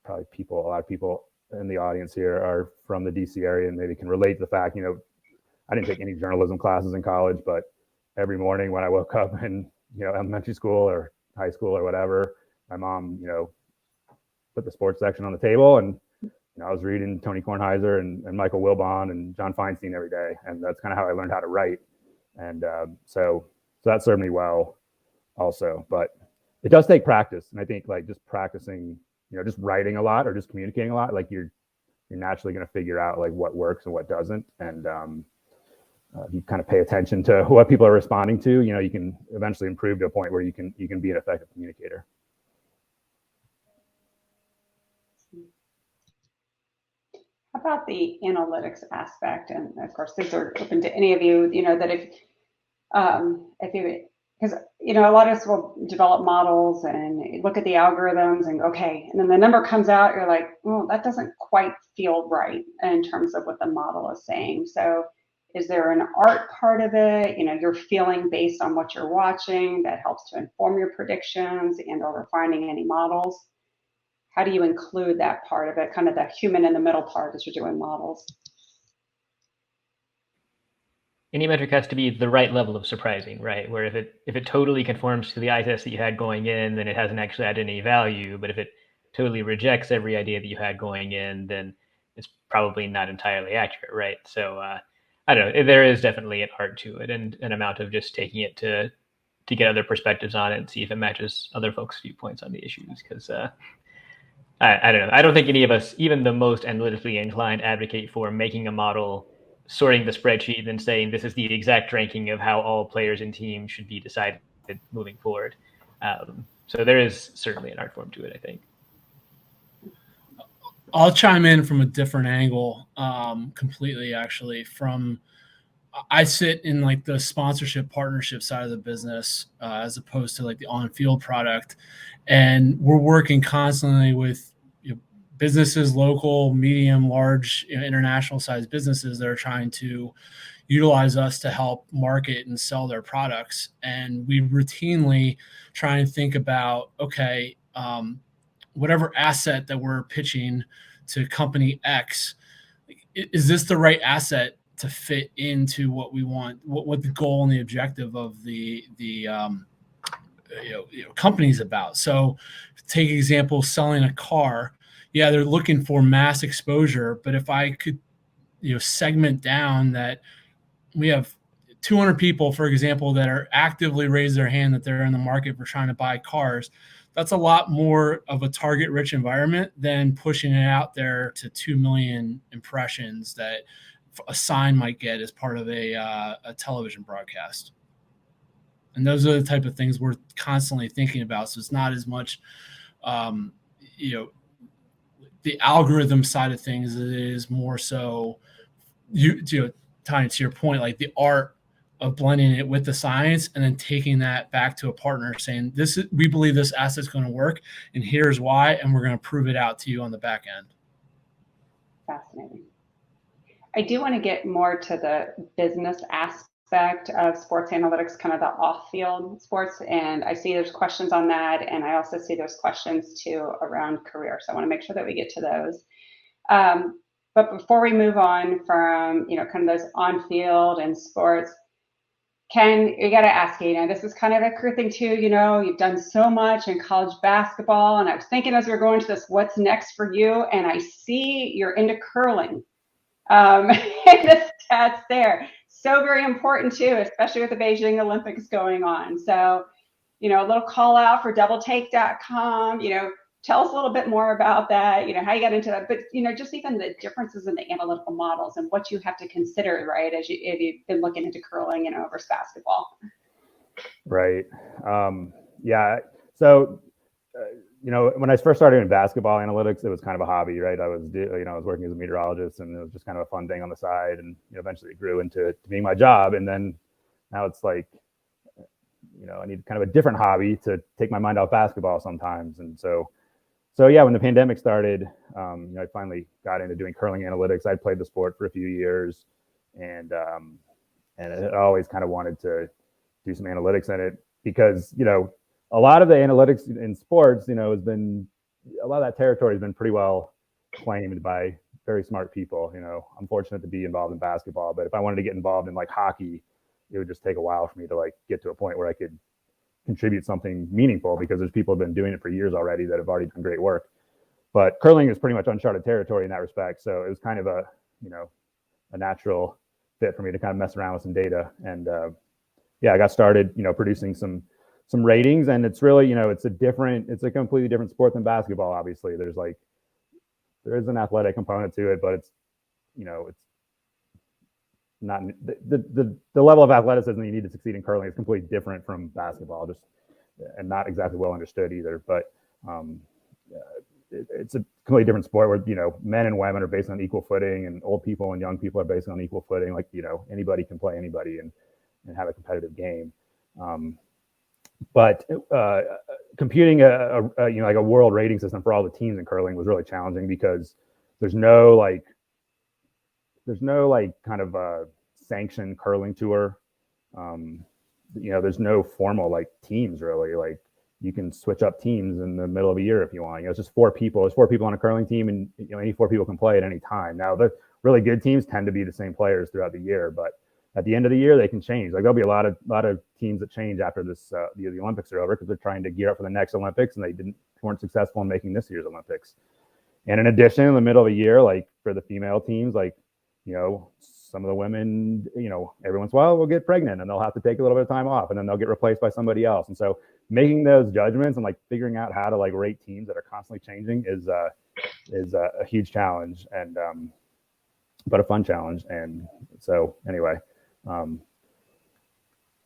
probably a lot of people in the audience here are from the DC area and maybe can relate to the fact, I didn't take any journalism classes in college, but every morning when I woke up in, elementary school or high school or whatever, my mom, put the sports section on the table, and I was reading Tony Kornheiser and Michael Wilbon and John Feinstein every day, and that's kind of how I learned how to write. And so that served me well, also. But it does take practice, and I think like just practicing, just writing a lot or just communicating a lot, like you're naturally going to figure out like what works and what doesn't, and you kind of pay attention to what people are responding to, you can eventually improve to a point where you can be an effective communicator. How about the analytics aspect? And of course, these are open to any of you, that if you because a lot of us will develop models and look at the algorithms and okay, and then the number comes out, you're like, well, that doesn't quite feel right in terms of what the model is saying. So is there an art part of it? You're feeling based on what you're watching that helps to inform your predictions and or refining any models. How do you include that part of it, kind of the human in the middle part as you're doing models? Any metric has to be the right level of surprising, right? Where if it totally conforms to the eye test that you had going in, then it hasn't actually had any value. But if it totally rejects every idea that you had going in, then it's probably not entirely accurate, right? So I don't know. There is definitely an art to it, and an amount of just taking it to get other perspectives on it and see if it matches other folks' viewpoints on the issues. Because I don't know. I don't think any of us, even the most analytically inclined, advocate for making a model, sorting the spreadsheet, and saying this is the exact ranking of how all players and teams should be decided moving forward. So there is certainly an art form to it, I think. I'll chime in from a different angle, completely actually. I sit in like the sponsorship partnership side of the business, as opposed to like the on-field product, and we're working constantly with businesses, local, medium, large, international sized businesses that are trying to utilize us to help market and sell their products. And we routinely try and think about, okay, whatever asset that we're pitching to company X, is this the right asset to fit into what we want, what the goal and the objective of the company's about? So take example, selling a car. Yeah, they're looking for mass exposure, but if I could, segment down that we have 200 people, for example, that are actively raise their hand that they're in the market for trying to buy cars, that's a lot more of a target-rich environment than pushing it out there to 2 million impressions that a sign might get as part of a television broadcast. And those are the type of things we're constantly thinking about. So it's not as much, the algorithm side of things. It is more so, Tanya, to your point, like the art of blending it with the science and then taking that back to a partner saying, we believe this asset's going to work and here's why, and we're going to prove it out to you on the back end. Fascinating. I do want to get more to the business aspect of sports analytics, kind of the off-field sports. And I see there's questions on that. And I also see there's questions too around career. So I want to make sure that we get to those. But before we move on from, kind of those on-field and sports, Ken, you got to ask you, this is kind of a career thing too. You've done so much in college basketball. And I was thinking as we were going to this, what's next for you? And I see you're into curling. And the stats there. So very important too, especially with the Beijing Olympics going on. So, a little call out for doubletake.com, tell us a little bit more about that, how you got into that, but, just even the differences in the analytical models and what you have to consider, right, if you've been looking into curling, versus basketball. Right. Yeah. So, when I first started in basketball analytics, it was kind of a hobby, right? I was working as a meteorologist, and it was just kind of a fun thing on the side. And eventually it grew into being my job. And then now it's like, I need kind of a different hobby to take my mind off basketball sometimes. And so yeah, when the pandemic started, I finally got into doing curling analytics. I played the sport for a few years, and I always kind of wanted to do some analytics in it because, a lot of the analytics in sports, has been, a lot of that territory has been pretty well claimed by very smart people. I'm fortunate to be involved in basketball, but if I wanted to get involved in like hockey, it would just take a while for me to like get to a point where I could contribute something meaningful because there's people who have been doing it for years already that have already done great work. But curling is pretty much uncharted territory in that respect. So it was kind of a natural fit for me to kind of mess around with some data. And I got started, producing some ratings, and it's really, it's a completely different sport than basketball. Obviously, there is an athletic component to it, but it's not the level of athleticism you need to succeed in curling is completely different from basketball, and not exactly well understood either. But it's a completely different sport where men and women are based on equal footing, and old people and young people are based on equal footing. Like anybody can play anybody and have a competitive game. But computing like a world rating system for all the teams in curling was really challenging because there's no kind of sanctioned curling tour. There's no formal like teams really. Like you can switch up teams in the middle of a year if you want. It's just 4 people. There's 4 people on a curling team, and any 4 people can play at any time. Now the really good teams tend to be the same players throughout the year, but at the end of the year they can change. Like there'll be a lot of teams that change after this the Olympics are over because they're trying to gear up for the next Olympics and they weren't successful in making this year's Olympics. And in addition, in the middle of a year, like for the female teams, like some of the women, every once in a while will get pregnant and they'll have to take a little bit of time off and then they'll get replaced by somebody else. And so making those judgments and like figuring out how to like rate teams that are constantly changing is a huge challenge and but a fun challenge. And so anyway,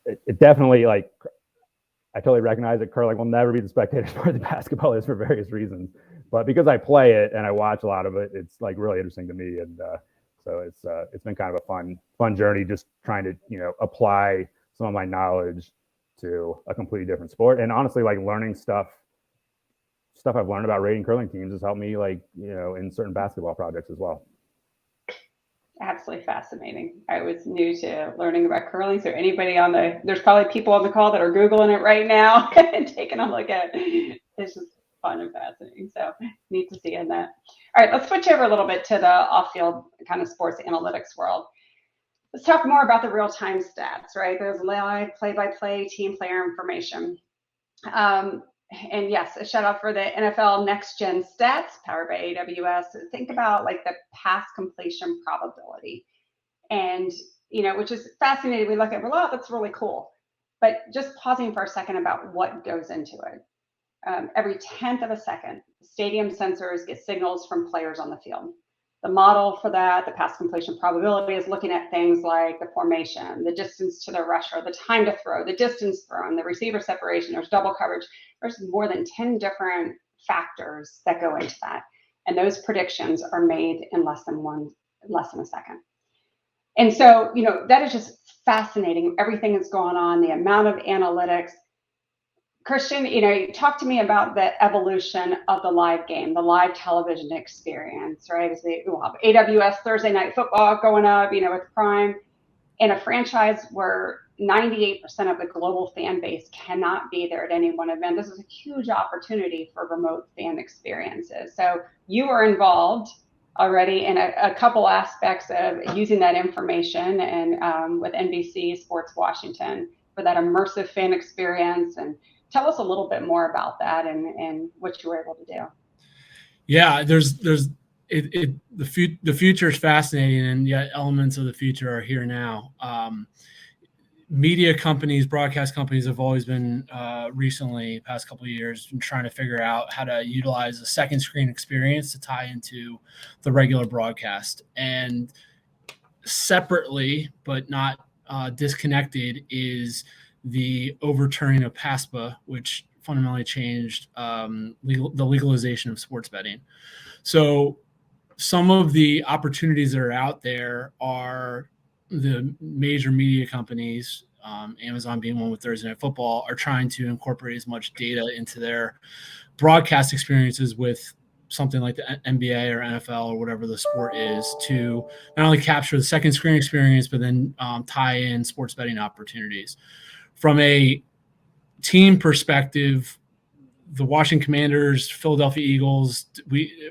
it definitely like I totally recognize that curling will never be the spectator sport that basketball is for various reasons. But because I play it and I watch a lot of it, it's like really interesting to me. And so it's been kind of a fun journey, just trying to apply some of my knowledge to a completely different sport. And honestly, like learning stuff I've learned about rating curling teams has helped me like in certain basketball projects as well. Absolutely fascinating. I was new to learning about curling. So anybody there's probably people on the call that are Googling it right now and taking a look at it. It's just fun and fascinating. So neat to see in that. All right, let's switch over a little bit to the off-field kind of sports analytics world. Let's talk more about the real-time stats, right? There's live play-by-play team player information. And yes, a shout out for the NFL Next Gen Stats powered by AWS. Think about like the pass completion probability, and which is fascinating. We look at, well, that's really cool, but just pausing for a second about what goes into it. Every 10th of a second, stadium sensors get signals from players on the field. The model for that, the pass completion probability, is looking at things like the formation, the distance to the rusher, the time to throw, the distance thrown, the receiver separation, there's double coverage. There's more than 10 different factors that go into that. And those predictions are made in less than a second. And so, that is just fascinating. Everything that's going on, the amount of analytics. Christian, talk to me about the evolution of the live game, the live television experience, right? As we'll have AWS Thursday Night Football going up, with Prime, in a franchise where 98% of the global fan base cannot be there at any one event. This is a huge opportunity for remote fan experiences. So you are involved already in a couple aspects of using that information and with NBC Sports Washington for that immersive fan experience. And tell us a little bit more about that and what you were able to do. Yeah, the future is fascinating, and yet elements of the future are here now. Media companies, broadcast companies have always been recently, past couple of years, been trying to figure out how to utilize a second screen experience to tie into the regular broadcast. And separately, but not disconnected, is the overturning of PASPA, which fundamentally changed the legalization of sports betting. So some of the opportunities that are out there are the major media companies, Amazon being one with Thursday Night Football, are trying to incorporate as much data into their broadcast experiences with something like the NBA or NFL or whatever the sport is, to not only capture the second screen experience, but then tie in sports betting opportunities. From a team perspective, the Washington Commanders, Philadelphia Eagles,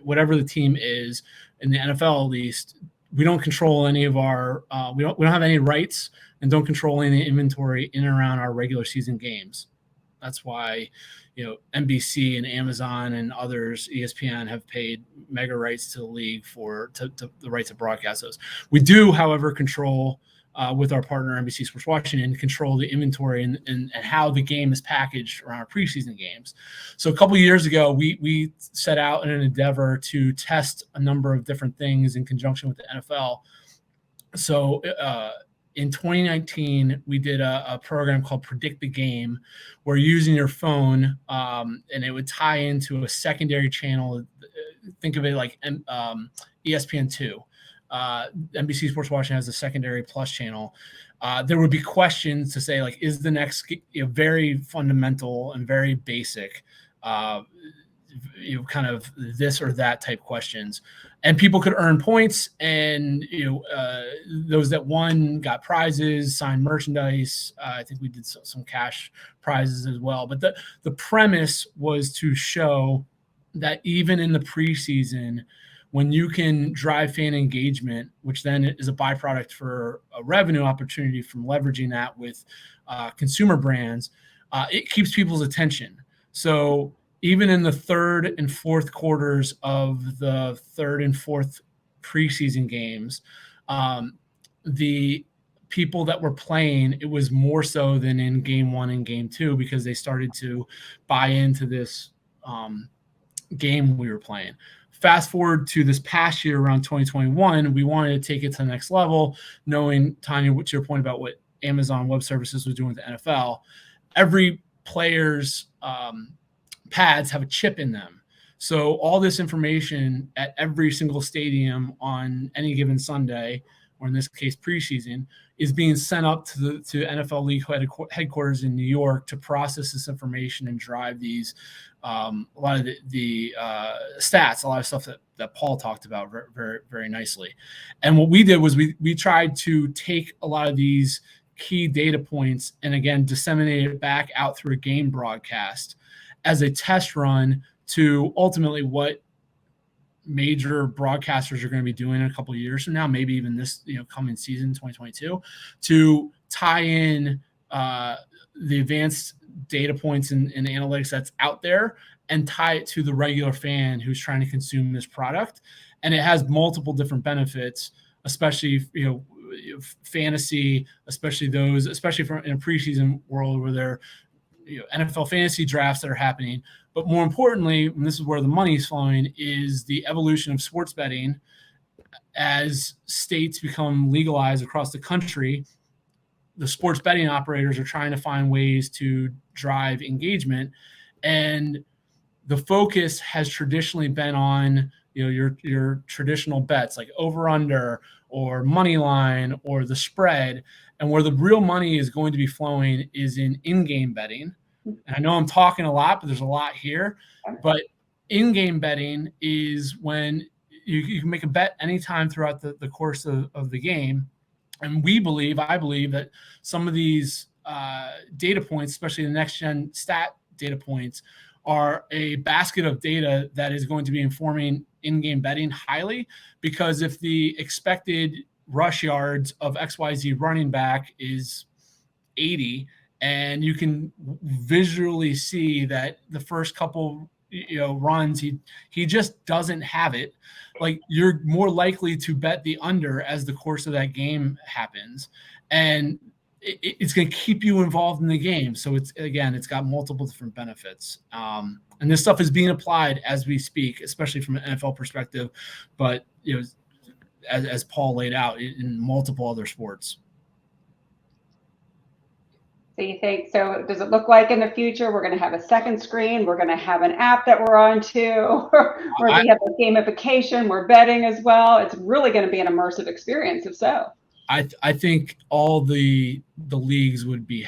whatever the team is, in the NFL at least, we don't control any of our we don't have any rights and don't control any inventory in and around our regular season games. That's why NBC and Amazon and others, ESPN, have paid mega rights to the league for the rights to broadcast those. We do, however, control with our partner NBC Sports Washington, control the inventory and how the game is packaged around our preseason games. So a couple of years ago, we set out in an endeavor to test a number of different things in conjunction with the NFL. So in 2019, we did a program called Predict the Game, where using your phone, and it would tie into a secondary channel. Think of it like ESPN2. NBC Sports Washington has a secondary plus channel. there would be questions to say, like, is the next very fundamental and very basic, kind of this or that type questions, and people could earn points, and those that won got prizes, signed merchandise. I think we did some cash prizes as well. But the premise was to show that even in the preseason, when you can drive fan engagement, which then is a byproduct for a revenue opportunity from leveraging that with consumer brands, it keeps people's attention. So even in the third and fourth quarters of the third and fourth preseason games, the people that were playing, it was more so than in game one and game two, because they started to buy into this game we were playing. Fast forward to this past year, around 2021, we wanted to take it to the next level, knowing, Tanya, to your point about what Amazon Web Services was doing with the NFL. Every player's pads have a chip in them. So all this information at every single stadium on any given Sunday, or in this case preseason, is being sent up to NFL League headquarters in New York to process this information and drive these a lot of the stats, a lot of stuff that Paul talked about very, very, very nicely. And what we did was we tried to take a lot of these key data points and, again, disseminate it back out through a game broadcast as a test run to ultimately what major broadcasters are going to be doing in a couple of years from now, maybe even this coming season 2022, to tie in the advanced data points and analytics that's out there and tie it to the regular fan who's trying to consume this product. And it has multiple different benefits, especially fantasy, especially from in a preseason world where there are NFL fantasy drafts that are happening. But more importantly, and this is where the money is flowing, is the evolution of sports betting. As states become legalized across the country, the sports betting operators are trying to find ways to drive engagement. And the focus has traditionally been on your traditional bets like over under or money line or the spread. And where the real money is going to be flowing is in in-game betting. And I know I'm talking a lot, but there's a lot here. But in-game betting is when you can make a bet anytime throughout the course of the game. And I believe that some of these data points, especially the next-gen stat data points, are a basket of data that is going to be informing in-game betting highly, because if the expected rush yards of XYZ running back is 80, and you can visually see that the first couple runs he just doesn't have it, like, you're more likely to bet the under as the course of that game happens, and it's going to keep you involved in the game. So it's got multiple different benefits, and this stuff is being applied as we speak, especially from an NFL perspective, but as Paul laid out, in multiple other sports. So you think, so does it look like in the future we're going to have a second screen, we're going to have an app that we're on to, where we have a gamification, we're betting as well? It's really going to be an immersive experience, if so. I think all the leagues would be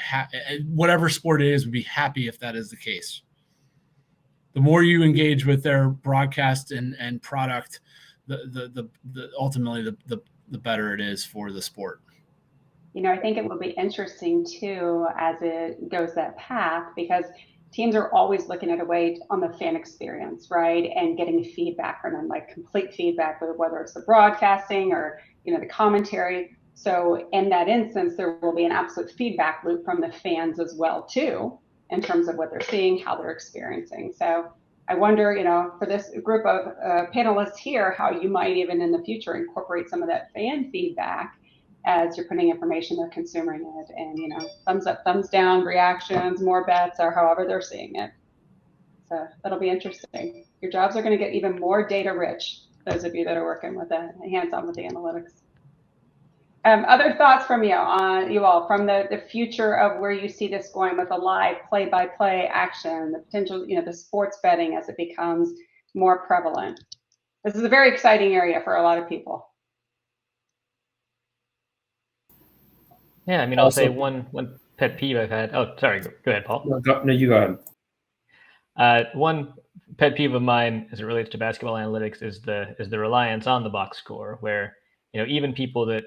whatever sport it is would be happy if that is the case. The more you engage with their broadcast and product, the ultimately the better it is for the sport. I think it will be interesting too as it goes that path, because teams are always looking at a way on the fan experience, right? And getting feedback from them, like complete feedback, whether it's the broadcasting or the commentary. So in that instance, there will be an absolute feedback loop from the fans as well too, in terms of what they're seeing, how they're experiencing. So I wonder, for this group of panelists here, how you might even in the future incorporate some of that fan feedback as you're putting information they're consuming it, and thumbs up, thumbs down, reactions, more bets, or however they're seeing it. So that'll be interesting. Your jobs are going to get even more data rich, those of you that are working with hands-on with the analytics. Other thoughts from you all from the future of where you see this going with a live play-by-play action, the potential, the sports betting as it becomes more prevalent. This is a very exciting area for a lot of people. Yeah, I mean, I'll say one pet peeve I've had. Oh, sorry. Go ahead, Paul. No, you go ahead. One pet peeve of mine as it relates to basketball analytics is the reliance on the box score, where even people that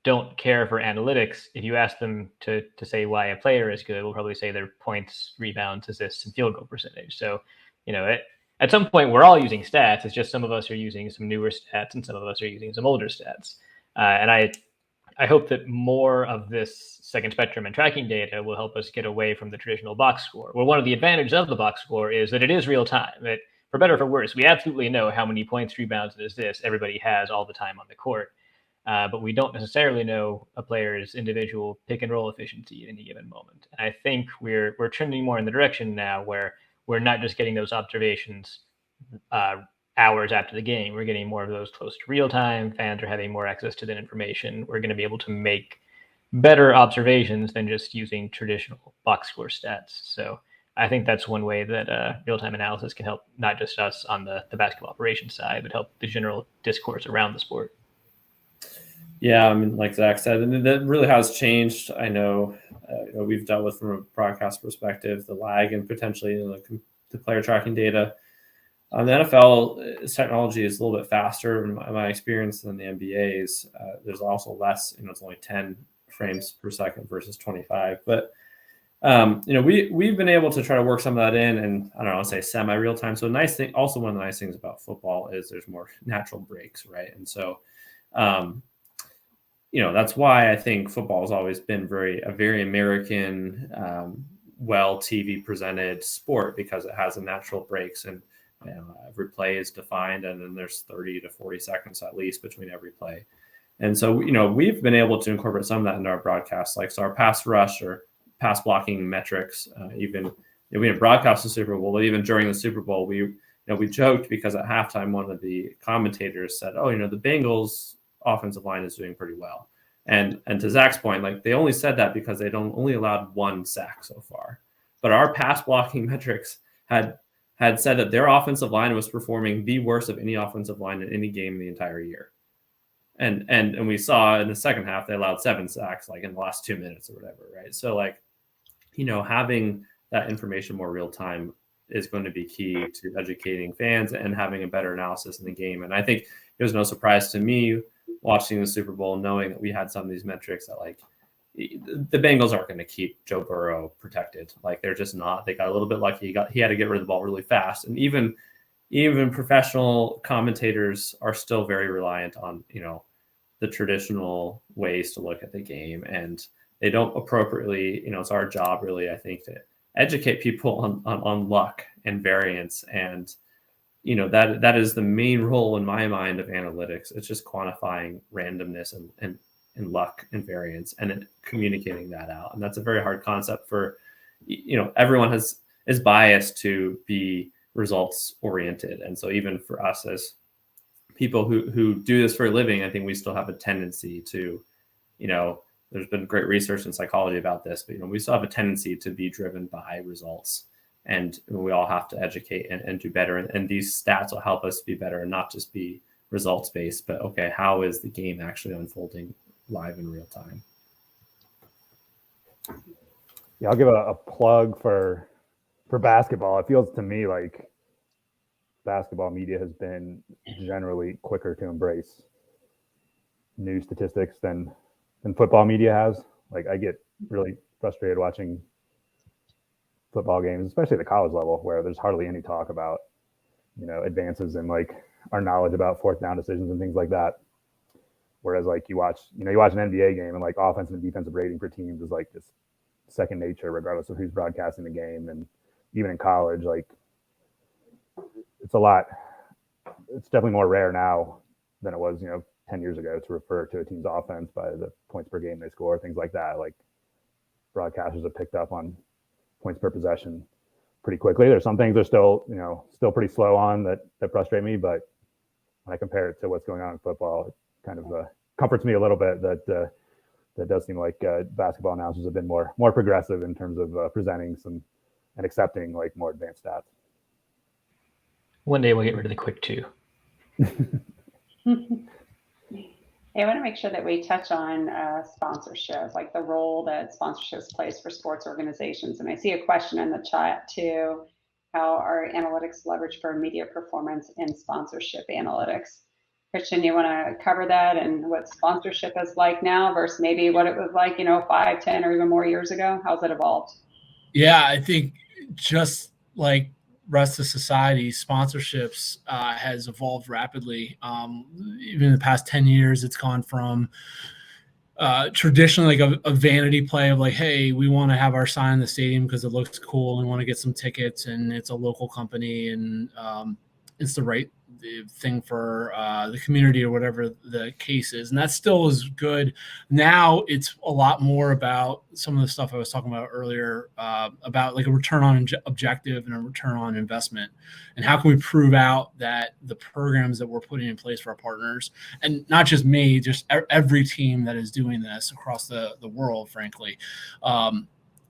don't care for analytics, if you ask them to say why a player is good, will probably say their points, rebounds, assists, and field goal percentage. So, at some point we're all using stats. It's just some of us are using some newer stats and some of us are using some older stats. And I hope that more of this second spectrum and tracking data will help us get away from the traditional box score. Well, one of the advantages of the box score is that it is real time. That, for better or for worse, we absolutely know how many points, rebounds, and assists everybody has all the time on the court. But we don't necessarily know a player's individual pick and roll efficiency at any given moment. And I think we're trending more in the direction now where we're not just getting those observations hours after the game. We're getting more of those close to real time. Fans are having more access to that information. We're going to be able to make better observations than just using traditional box score stats. So I think that's one way that real-time analysis can help not just us on the basketball operations side, but help the general discourse around the sport. Yeah, I mean, like Zach said, and that really has changed. I know we've dealt with, from a broadcast perspective, the lag and potentially the player tracking data. On the NFL, technology is a little bit faster in my experience than the NBA's. There's also less, it's only 10 frames per second versus 25. But, we've been able to try to work some of that in, and I don't know, I'll say semi-real time. So nice thing, also one of the nice things about football is there's more natural breaks, right? And so, that's why I think football has always been a very American, well TV presented sport, because it has a natural breaks, and every play is defined, and then there's 30 to 40 seconds at least between every play. And so, we've been able to incorporate some of that into our broadcasts, like, so our pass rush or pass blocking metrics, even we didn't broadcast the Super Bowl, but even during the Super Bowl, we joked because at halftime, one of the commentators said, oh, the Bengals offensive line is doing pretty well. And to Zach's point, like, they only said that because they only allowed one sack so far. But our pass blocking metrics had said that their offensive line was performing the worst of any offensive line in any game the entire year. And we saw in the second half, they allowed 7 sacks, like, in the last 2 minutes or whatever, right? So, like, having that information more real time is going to be key to educating fans and having a better analysis in the game. And I think it was no surprise to me watching the Super Bowl, knowing that we had some of these metrics that, like, the Bengals aren't going to keep Joe Burrow protected. Like, they're just not. They got a little bit lucky. He had to get rid of the ball really fast. And even professional commentators are still very reliant on, the traditional ways to look at the game. And they don't appropriately, it's our job really, I think, to educate people on luck and variance. And, that is the main role in my mind of analytics. It's just quantifying randomness and luck and variance and communicating that out. And that's a very hard concept for, everyone is biased to be results oriented. And so even for us as people who do this for a living, I think we still have a tendency to, there's been great research in psychology about this, but, we still have a tendency to be driven by results. And we all have to educate and do better. And these stats will help us be better and not just be results based, but okay, how is the game actually unfolding live in real time? Yeah, I'll give a plug for basketball. It feels to me like basketball media has been generally quicker to embrace new statistics than football media has. Like, I get really frustrated watching football games, especially at the college level, where there's hardly any talk about, advances in, like, our knowledge about fourth down decisions and things like that. Whereas, like, you watch an NBA game, and, like, offensive and defensive rating for teams is, like, this second nature, regardless of who's broadcasting the game. And even in college, like, it's definitely more rare now than it was, 10 years ago to refer to a team's offense by the points per game they score, things like that. Like, broadcasters have picked up on points per possession pretty quickly. There's some things they're still pretty slow on that frustrate me, but when I compare it to what's going on in football, it kind of comforts me a little bit that does seem like basketball announcers have been more progressive in terms of presenting some and accepting, like, more advanced stats. One day we'll get rid of the quick 2. Hey, I want to make sure that we touch on sponsorships, like the role that sponsorships plays for sports organizations. And I see a question in the chat too. How are analytics leveraged for media performance and sponsorship analytics? Christian, you want to cover that and what sponsorship is like now versus maybe what it was like, 5, 10, or even more years ago? How's it evolved? Yeah, I think just like rest of society, sponsorships has evolved rapidly. Even in the past 10 years, it's gone from traditionally like a vanity play of like, hey, we want to have our sign in the stadium because it looks cool and want to get some tickets, and it's a local company, and it's the right thing for the community or whatever the case is, and that still is good. Now it's a lot more about some of the stuff I was talking about earlier, about like a return on objective and a return on investment, and how can we prove out that the programs that we're putting in place for our partners, and not just me, just every team that is doing this across the world, frankly,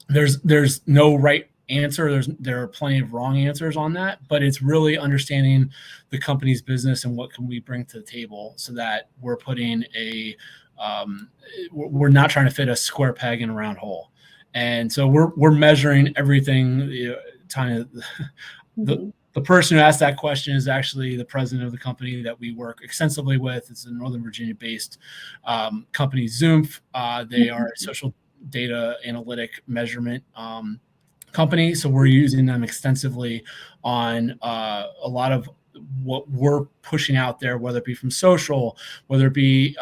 there's no right answer. There are plenty of wrong answers on that, but it's really understanding the company's business and what can we bring to the table so that we're putting we're not trying to fit a square peg in a round hole. And so we're measuring everything. The person who asked that question is actually the president of the company that we work extensively with. It's a Northern Virginia-based company, Zoomf. They are a social data analytic measurement company. So we're using them extensively on a lot of what we're pushing out there, whether it be from social, whether it be,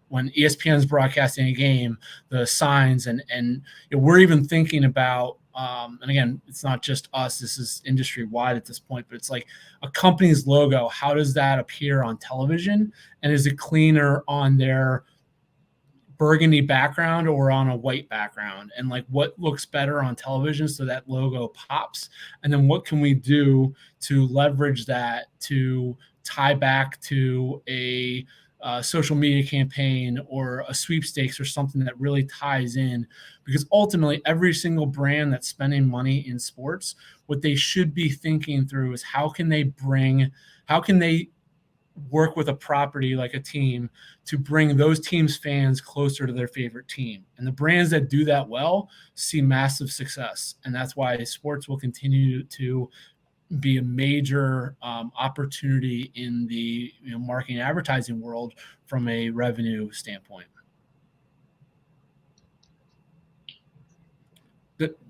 when ESPN is broadcasting a game, the signs, and we're even thinking about, and again, it's not just us, this is industry wide at this point, but it's like a company's logo. How does that appear on television? And is it cleaner on their burgundy background or on a white background, and like what looks better on television so that logo pops? And then what can we do to leverage that to tie back to a social media campaign or a sweepstakes or something that really ties in? Because ultimately every single brand that's spending money in sports, what they should be thinking through is how can they work with a property like a team to bring those teams' fans closer to their favorite team. And the brands that do that well see massive success. And that's why sports will continue to be a major opportunity in the marketing and advertising world from a revenue standpoint.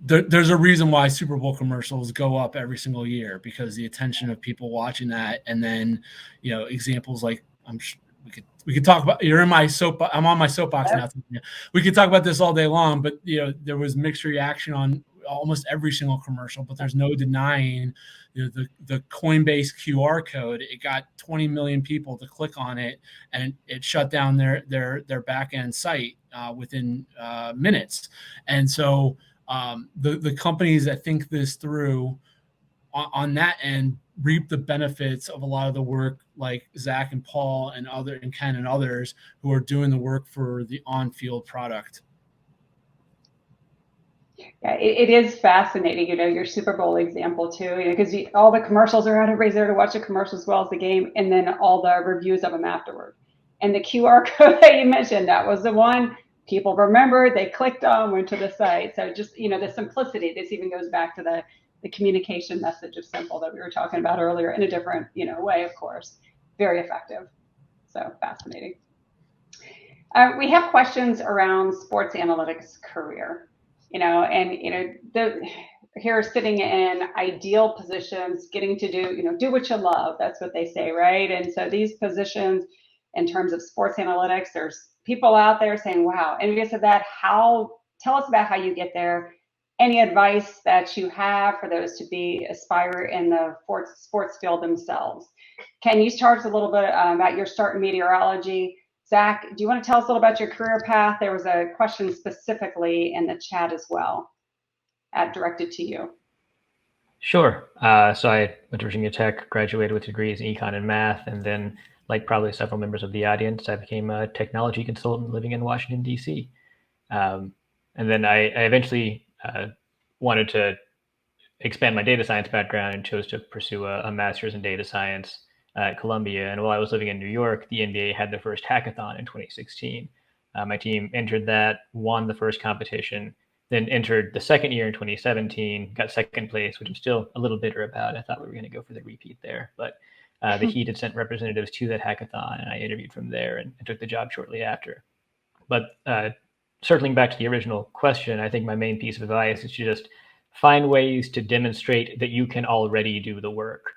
There's a reason why Super Bowl commercials go up every single year, because the attention of people watching that, and then examples like we could talk about. You're in my soapbox. I'm on my soapbox now. We could talk about this all day long, but there was mixed reaction on almost every single commercial. But there's no denying the Coinbase QR code. It got 20 million people to click on it, and it shut down their back end site within minutes. And so the companies that think this through on that end reap the benefits of a lot of the work, like Zach and Paul and Ken and others who are doing the work for the on-field product. Yeah, it is fascinating, your Super Bowl example too, because all the commercials are out, everybody's there to watch the commercial as well as the game, and then all the reviews of them afterward. And the QR code that you mentioned, that was the one people remembered, they clicked on, went to the site. So just, the simplicity, this even goes back to the communication message of simple that we were talking about earlier in a different, way, of course. Very effective. So fascinating. We have questions around sports analytics career, here sitting in ideal positions, getting to do what you love. That's what they say, right? And so these positions in terms of sports analytics, there's people out there saying, wow, envious of that. Tell us about how you get there. Any advice that you have for those to aspire in the sports field themselves? Can you start us a little bit about your start in meteorology? Zach, do you want to tell us a little about your career path? There was a question specifically in the chat as well, directed to you. Sure. So I went to Virginia Tech, graduated with degrees in econ and math, and then, like probably several members of the audience, I became a technology consultant living in Washington, D.C. And then I eventually wanted to expand my data science background and chose to pursue a master's in data science at Columbia. And while I was living in New York, the NBA had their first hackathon in 2016. My team entered that, won the first competition, then entered the second year in 2017, got second place, which I'm still a little bitter about. I thought we were going to go for the repeat there, but the Heat had sent representatives to that hackathon, and I interviewed from there and took the job shortly after. But circling back to the original question, I think my main piece of advice is to just find ways to demonstrate that you can already do the work.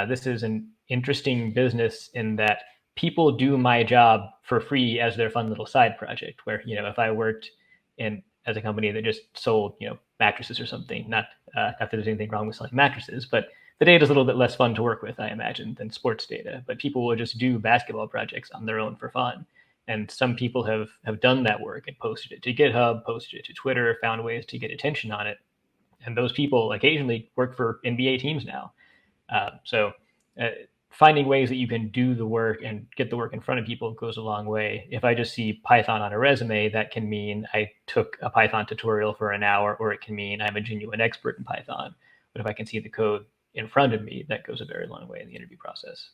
This is an interesting business in that people do my job for free as their fun little side project, where, if I worked as a company that just sold, mattresses or something, not that there's anything wrong with selling mattresses, but the data is a little bit less fun to work with, I imagine, than sports data. But people will just do basketball projects on their own for fun. And some people have done that work and posted it to GitHub, posted it to Twitter, found ways to get attention on it. And those people occasionally work for NBA teams now. So finding ways that you can do the work and get the work in front of people goes a long way. If I just see Python on a resume, that can mean I took a Python tutorial for an hour, or it can mean I'm a genuine expert in Python. But if I can see the code in front of me, that goes a very long way in the interview process.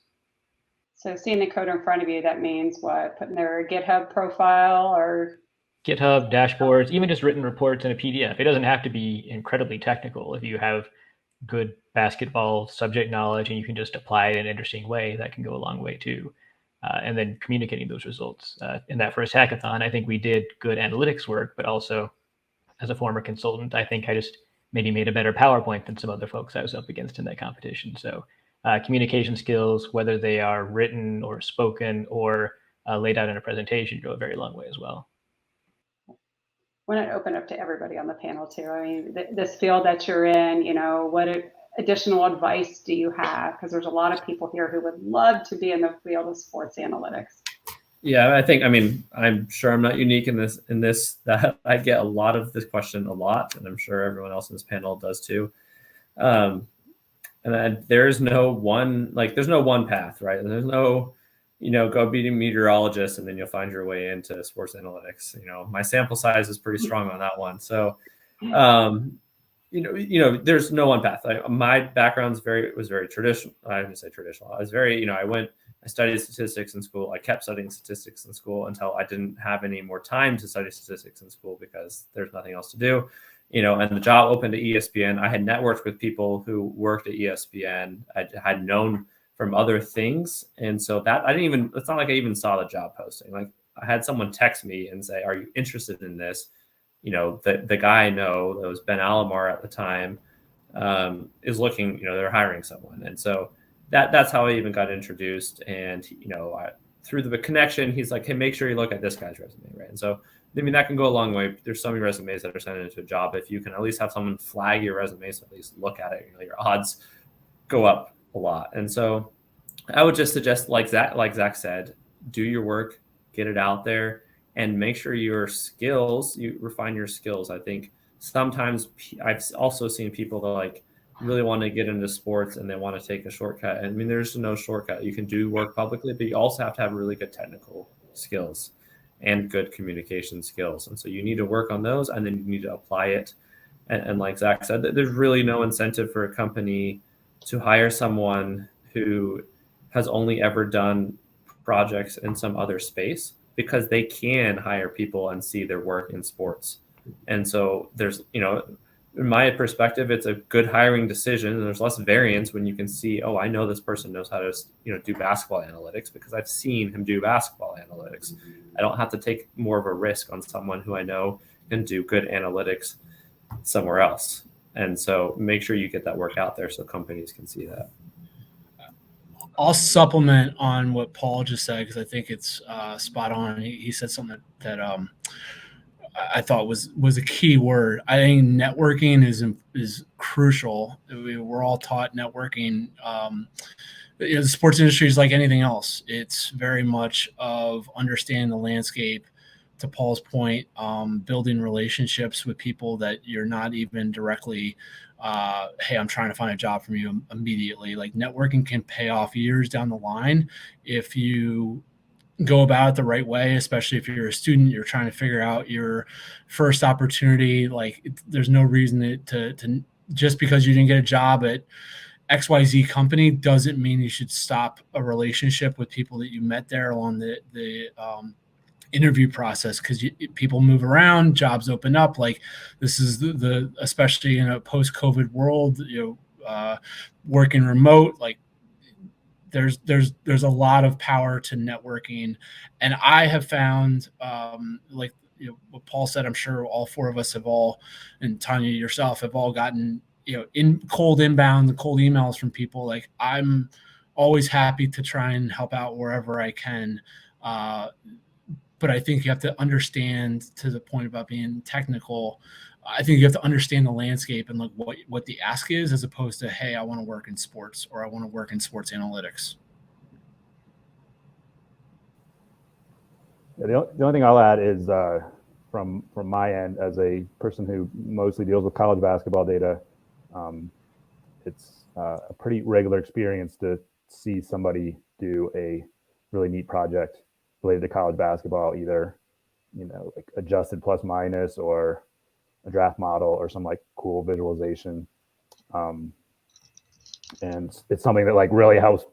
So seeing the code in front of you, that means what? Putting their GitHub profile or? GitHub, dashboards, even just written reports in a PDF. It doesn't have to be incredibly technical. If you have good basketball subject knowledge and you can just apply it in an interesting way, that can go a long way too. And then communicating those results. In that first hackathon, I think we did good analytics work, but also as a former consultant, I think I just maybe made a better PowerPoint than some other folks I was up against in that competition. So communication skills, whether they are written or spoken or laid out in a presentation, go a very long way as well. Want to open up to everybody on the panel too. I mean, this field that you're in, what additional advice do you have? Because there's a lot of people here who would love to be in the field of sports analytics. Yeah, I'm sure I'm not unique in this, that I get a lot of this question a lot, and I'm sure everyone else in this panel does too. And there's no one path, right? There's no, go be a meteorologist and then you'll find your way into sports analytics. My sample size is pretty strong on that one. So, there's no one path. My background was very traditional. I didn't say traditional. I was very, I studied statistics in school. I kept studying statistics in school until I didn't have any more time to study statistics in school because there's nothing else to do. And the job opened at ESPN. I had networked with people who worked at ESPN. I had known from other things. And so it's not like I even saw the job posting. Like I had someone text me and say, are you interested in this? The guy I know, that was Ben Alamar at the time, is looking, they're hiring someone. And so that's how I even got introduced. And, through the connection, he's like, hey, make sure you look at this guy's resume, right? And so, that can go a long way. There's so many resumes that are sent into a job. If you can at least have someone flag your resume, so at least look at it, your odds go up a lot. And so I would just suggest, like Zach said, do your work, get it out there, and make sure you refine your skills. I think sometimes I've also seen people that really want to get into sports and they want to take a shortcut. There's no shortcut. You can do work publicly, but you also have to have really good technical skills and good communication skills. And so you need to work on those, and then you need to apply it. And like Zach said, there's really no incentive for a company to hire someone who has only ever done projects in some other space, because they can hire people and see their work in sports. And so there's, in my perspective, it's a good hiring decision. And there's less variance when you can see, oh, I know this person knows how to, do basketball analytics because I've seen him do basketball analytics. I don't have to take more of a risk on someone who I know can do good analytics somewhere else. And so make sure you get that work out there so companies can see that. I'll supplement on what Paul just said, because I think it's spot on. He said something that I thought was a key word. I think networking is crucial. We're all taught networking. The sports industry is like anything else. It's very much of understanding the landscape. To Paul's point, building relationships with people that you're not even directly, hey, I'm trying to find a job from you immediately. Like networking can pay off years down the line if you go about it the right way, especially if you're a student, you're trying to figure out your first opportunity. There's no reason to just because you didn't get a job at XYZ company doesn't mean you should stop a relationship with people that you met there along the interview process, because people move around, jobs open up. Like, this is the especially in a post-COVID world, working remote, like there's a lot of power to networking. And I have found, like, what Paul said, I'm sure all four of us have all, and Tanya, yourself, have all gotten, in cold inbound, the cold emails from people. Like, I'm always happy to try and help out wherever I can. But I think you have to understand, to the point about being technical, I think you have to understand the landscape and like what the ask is, as opposed to, hey, I want to work in sports, or I want to work in sports analytics. Yeah, the only thing I'll add is from my end, as a person who mostly deals with college basketball data, it's a pretty regular experience to see somebody do a really neat project related to college basketball, either like adjusted plus minus, or a draft model, or some like cool visualization. And it's something that like really helps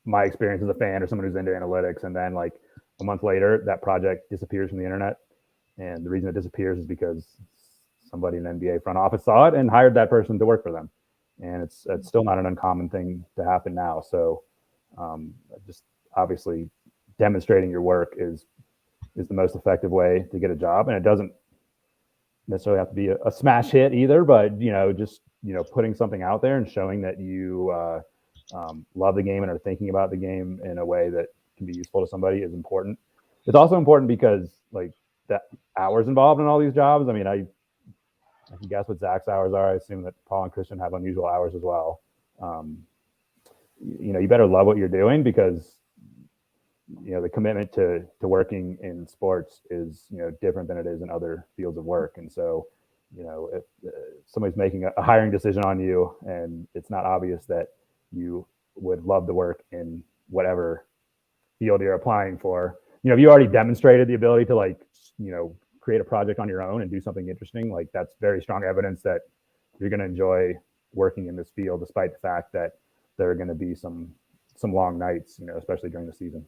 my experience as a fan or someone who's into analytics. And then like a month later, that project disappears from the internet. And the reason it disappears is because somebody in NBA front office saw it and hired that person to work for them. And it's still not an uncommon thing to happen now. So just obviously demonstrating your work is the most effective way to get a job. And it doesn't necessarily have to be a smash hit either, but just putting something out there and showing that you love the game and are thinking about the game in a way that can be useful to somebody is important. It's also important because like the hours involved in all these jobs. I mean, I can guess what Zach's hours are. I assume that Paul and Christian have unusual hours as well. You better love what you're doing, because the commitment to working in sports is different than it is in other fields of work. And so if somebody's making a hiring decision on you and it's not obvious that you would love the work in whatever field you're applying for, if you already demonstrated the ability to like create a project on your own and do something interesting, like that's very strong evidence that you're going to enjoy working in this field, despite the fact that there are going to be some long nights, especially during the season.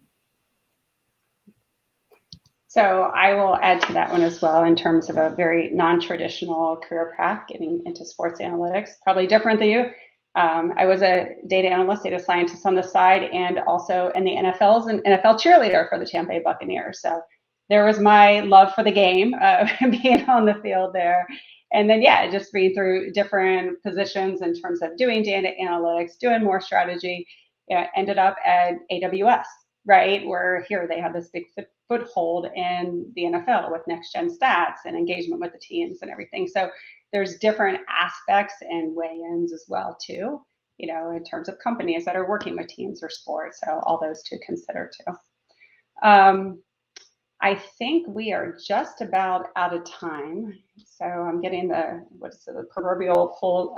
So I will add to that one as well, in terms of a very non-traditional career path, getting into sports analytics, probably different than you. I was a data analyst, data scientist on the side, and also in the NFL's an NFL cheerleader for the Tampa Bay Buccaneers. So there was my love for the game, being on the field there. And then, just being through different positions in terms of doing data analytics, doing more strategy, ended up at AWS, right? Where here they have this big foothold in the NFL with next gen stats and engagement with the teams and everything. So there's different aspects and weigh-ins as well too, in terms of companies that are working with teams or sports. So all those to consider too. I think we are just about out of time. So I'm getting the proverbial full.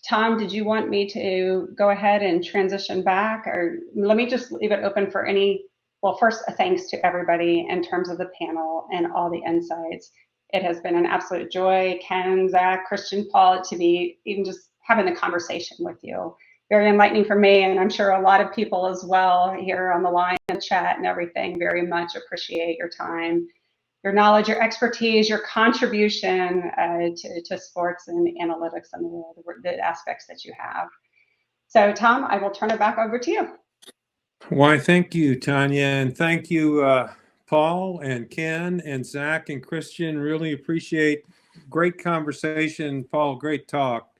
Tom, did you want me to go ahead and transition back, or let me just leave it open for any? Well, first, a thanks to everybody in terms of the panel and all the insights. It has been an absolute joy, Ken, Zach, Christian, Paul, to be even just having the conversation with you. Very enlightening for me, and I'm sure a lot of people as well here on the line and chat and everything. Very much appreciate your time, your knowledge, your expertise, your contribution to sports and analytics and the aspects that you have. So, Tom, I will turn it back over to you. Why, thank you, Tanya, and thank you, Paul and Ken and Zach and Christian. Really appreciate. Great conversation, Paul. Great talk.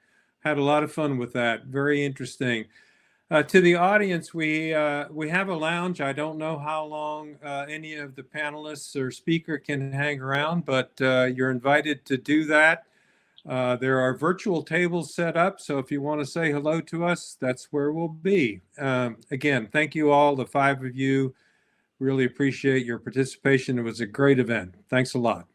Had a lot of fun with that. Very interesting. To the audience, we have a lounge. I don't know how long any of the panelists or speaker can hang around, but you're invited to do that. There are virtual tables set up, so if you want to say hello to us, that's where we'll be. Again, thank you all, the 5 of you. Really appreciate your participation. It was a great event. Thanks a lot.